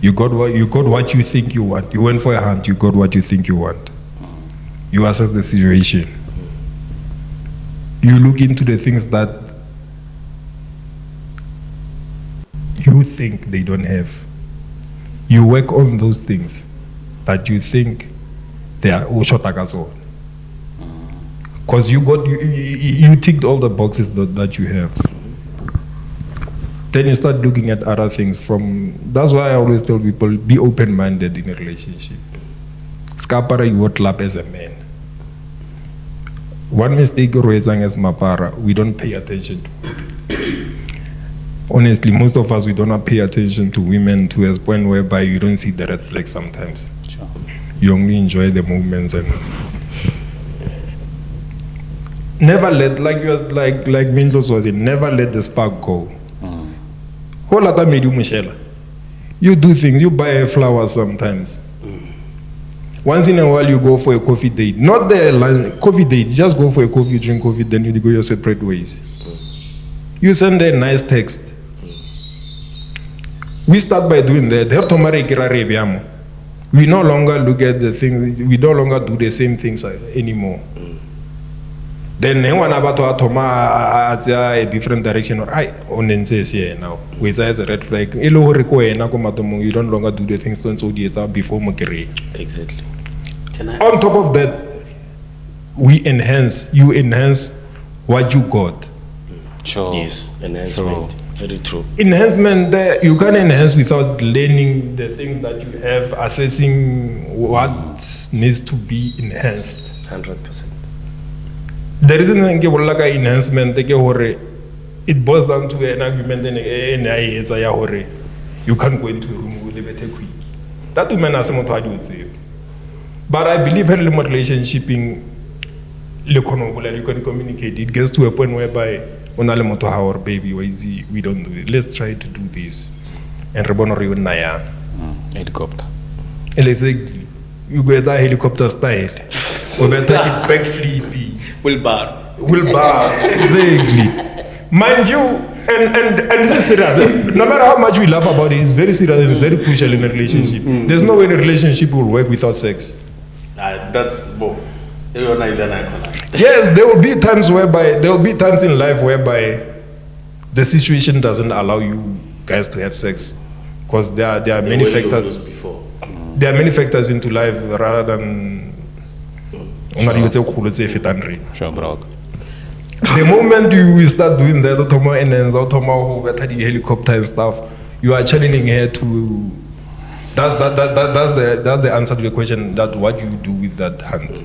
You got what you think you want. You went for a hunt, you got what you think you want. You assess the situation. You look into the things that you think they don't have. You work on those things that you think they are Oshotakazo. Because you ticked all the boxes that you have. Then you start looking at other things that's why I always tell people, be open-minded in a relationship. Skapara, you would lap as a man. One mistake raising as Mapara, we don't pay attention to. Honestly, most of us, we don't pay attention to women to a point whereby you don't see the red flags sometimes. Sure. You only enjoy the moments and never let, like Mindlos was in, never let the spark go. You do things, you buy flowers sometimes. Once in a while you go for a coffee date. Not the coffee date, just go for a coffee, drink coffee, then you go your separate ways. You send a nice text. We start by doing that. We no longer look at the things, we no longer do the same things anymore. Then one about to a different direction or I on says here now. Which is a red flag. You don't longer do the things before Mokiri. Exactly. On top of that, you enhance what you got. Sure. Yes, enhancement. Very true. Enhancement there, you can enhance without learning the things that you have, assessing what needs to be enhanced. 100%. The reason I give like enhancement, it boils down to an argument in you can't go into a room with a quick. That woman has something to do with you. But I believe in relationship in you can communicate. It gets to a point whereby baby, we don't do it. Let's try to do this. And Helicopter. Exactly. You go that helicopter style. We better back flippy. Wilbar. Exactly. Mind you, and this is serious. No matter how much we laugh about it, it's very serious and it's very crucial in a relationship. There's no way a relationship will work without sex. That's Yes, there will be times in life whereby the situation doesn't allow you guys to have sex, because there are many factors. There are many factors into life rather than. Sure, bro. The moment you start doing that, the helicopter and stuff, you are challenging her to. That's the answer to the question. That what you do with that hand,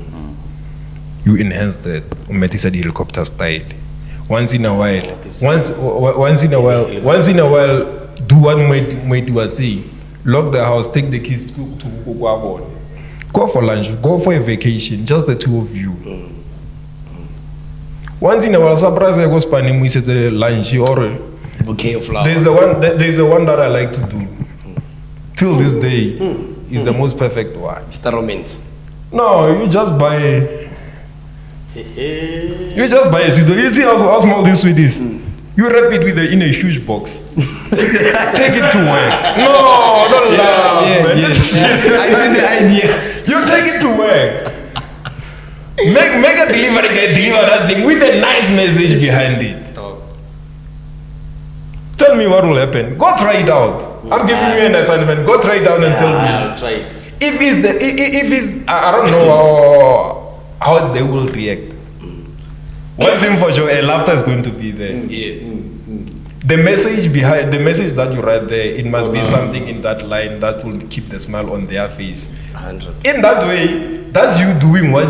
you enhance that. The helicopter style. Once in a while, do what might do say. Lock the house, take the kids to go for lunch, go for a vacation, just the two of you. Once in a while, surprise I go spending we say lunch or bouquet of flowers. There's the one that I like to do. Till this day, is the most perfect one. Mr. Romance. No, you just buy. You just buy a sweet. You see how small this sweet is. You wrap it in a huge box. Take it to work. No, don't laugh, man. I see the idea. You take it to work. Make a delivery guy deliver that thing with a nice message behind it. Tell me what will happen. Go try it out. I'm giving you an assignment. Go try it out and tell me. I'll try it. If it's I don't know how they will react. One thing for sure, a laughter is going to be there. Yes. The message that you write there, it must be something in that line that will keep the smile on their face. 100%. In that way, that's you doing what?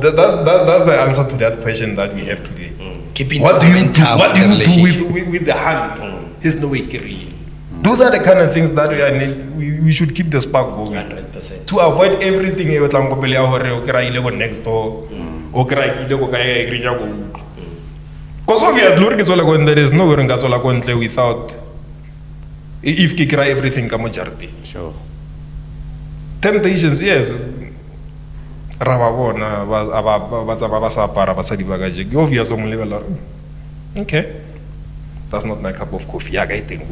That's the answer to that question that we have today. Keeping What do you do? What do you do relationship. with the hand? There's no way career. Those are the kind of things that we should keep the spark going. 100%. To avoid everything next door. Because obviously, there is no way without if you cry everything come majority. Sure. Temptations, yes. Okay. that's not my cup of coffee. I think.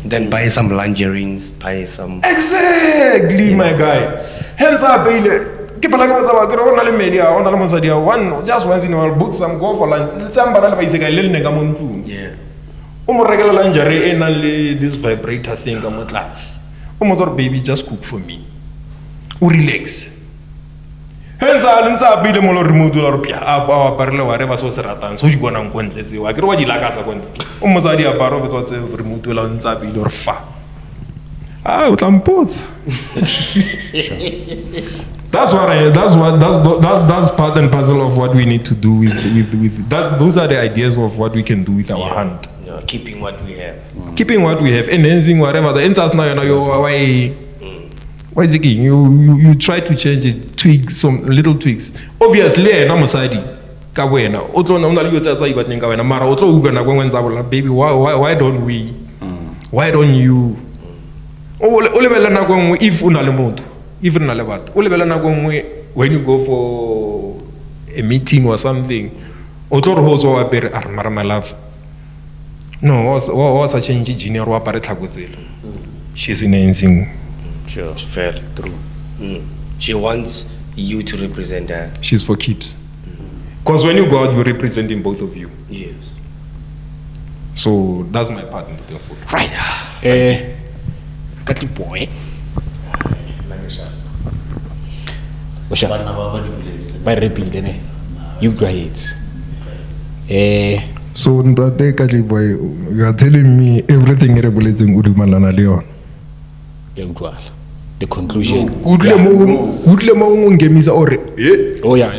Then buy some lingerines, buy some. Exactly, my guy. Hands up, keep like one just once in a while, book some go for lunch. Yeah. Regular lingerie and only this vibrator thing. I'm at last. Baby, just cook for me. Relax. Hands up, let's be the more remote or parallel whatever so certain. So you go on let's see. I get what you like as a one. Almost idea part of it was remote or fa. Ah, I'm both. That's part and parcel of what we need to do with that. Those are the ideas of what we can do with our hand. Yeah, keeping what we have. Keeping what we have, enhancing whatever the answers now. Why you try to change it, tweak some little tweaks. Obviously, I'm a side. Baby, why don't we? Why don't you? When you go for a meeting or something, my love. No, what's a change junior? She's enhancing. Sure, fair, true. She wants you to represent her. She's for keeps. Because when you go out, you're representing both of you. Yes. So that's my part in the food. Right. Katli boy. By repeat, you go ahead. So Ntate Katli boy, you are telling me everything representing Udumalana Leon. The conclusion. Oh yeah.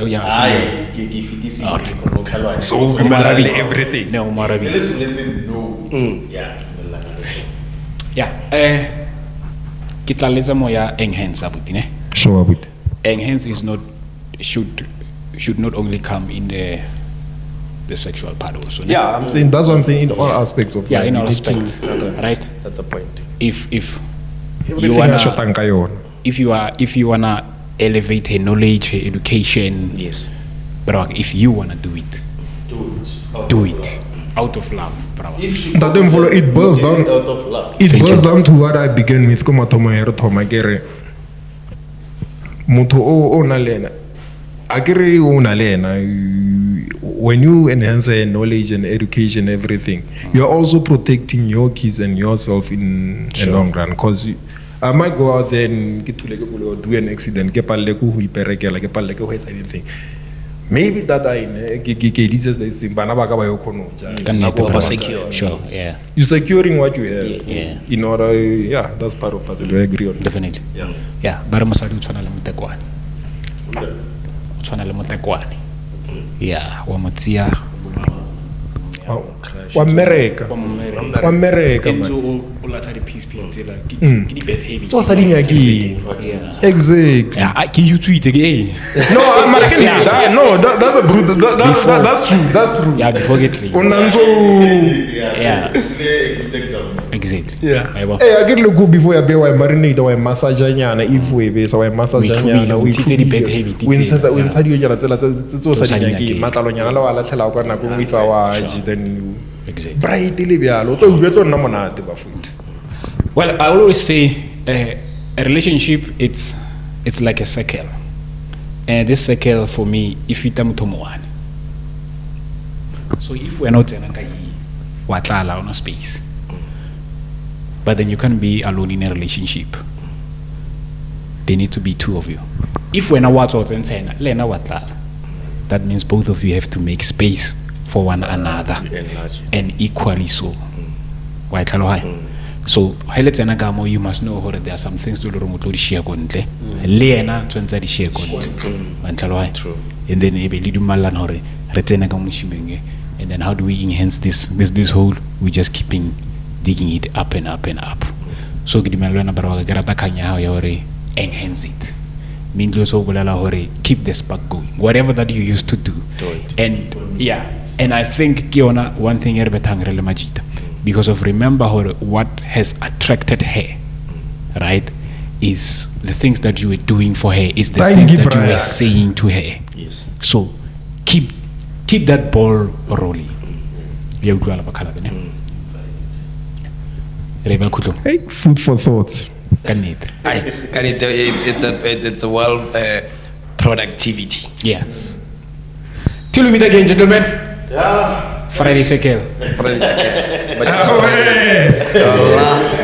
So everything. No, Marabi. Yeah. Kita leza moya enhance abutine. Sure abut. Enhance is not should not only come in the sexual part also. Yeah, I'm saying that's what I'm saying in all aspects of life. In all aspects. Right? That's a point. If you wanna elevate her knowledge, her education, yes, bro, if you wanna do it out of love, bro. It boils down. Out of love. It boils down to what I began with. When you enhance knowledge and education, everything, you're also protecting your kids and yourself in the long run. Because I might go out there and get to do an accident, anything. Maybe that secure. Sure. Yeah. You're securing what you have. Yeah. In order, that's part of puzzle. I agree on that. Definitely. Yeah. Bara masadi utshwana le motekwani. Yeah, wa motsia. Wa America, man. So exactly. Yeah, can you tweet again? No, that's a brutal. That's true. Yeah, before getting. Yeah. Good example. Exactly. Yeah. Hey, I get look before you be marinate or massage nyana if we be so massage nyana we the bed heavy. When inside you nyana tsela tso sa dinyaki matlalo nyana la wala tshela kwa na go ifa wa then exactly. Bright le byalo to bua tlo nna monate ba futhi. Well, I always say a relationship it's like a circle. And this circle for me if it am to one. So if we're not in watlala on a space. But then you can't be alone in a relationship. There need to be two of you. If we're not that means both of you have to make space for one another and equally so. So you must know that there are some things to share and then and then how do we enhance this whole? We just keeping digging it up and up and up. So enhance it. Keep the spark going. Whatever that you used to do. And and I think one thing because of remember what has attracted her, right? Is the things that you were doing for her, is the things that you were saying to her. Yes. So keep that ball rolling. re ba khutlo Hey, food for thoughts. ka nnete It's a well productivity. yes till we meet again gentlemen Yeah. Friday Sekel But Ah, ouais. Allah.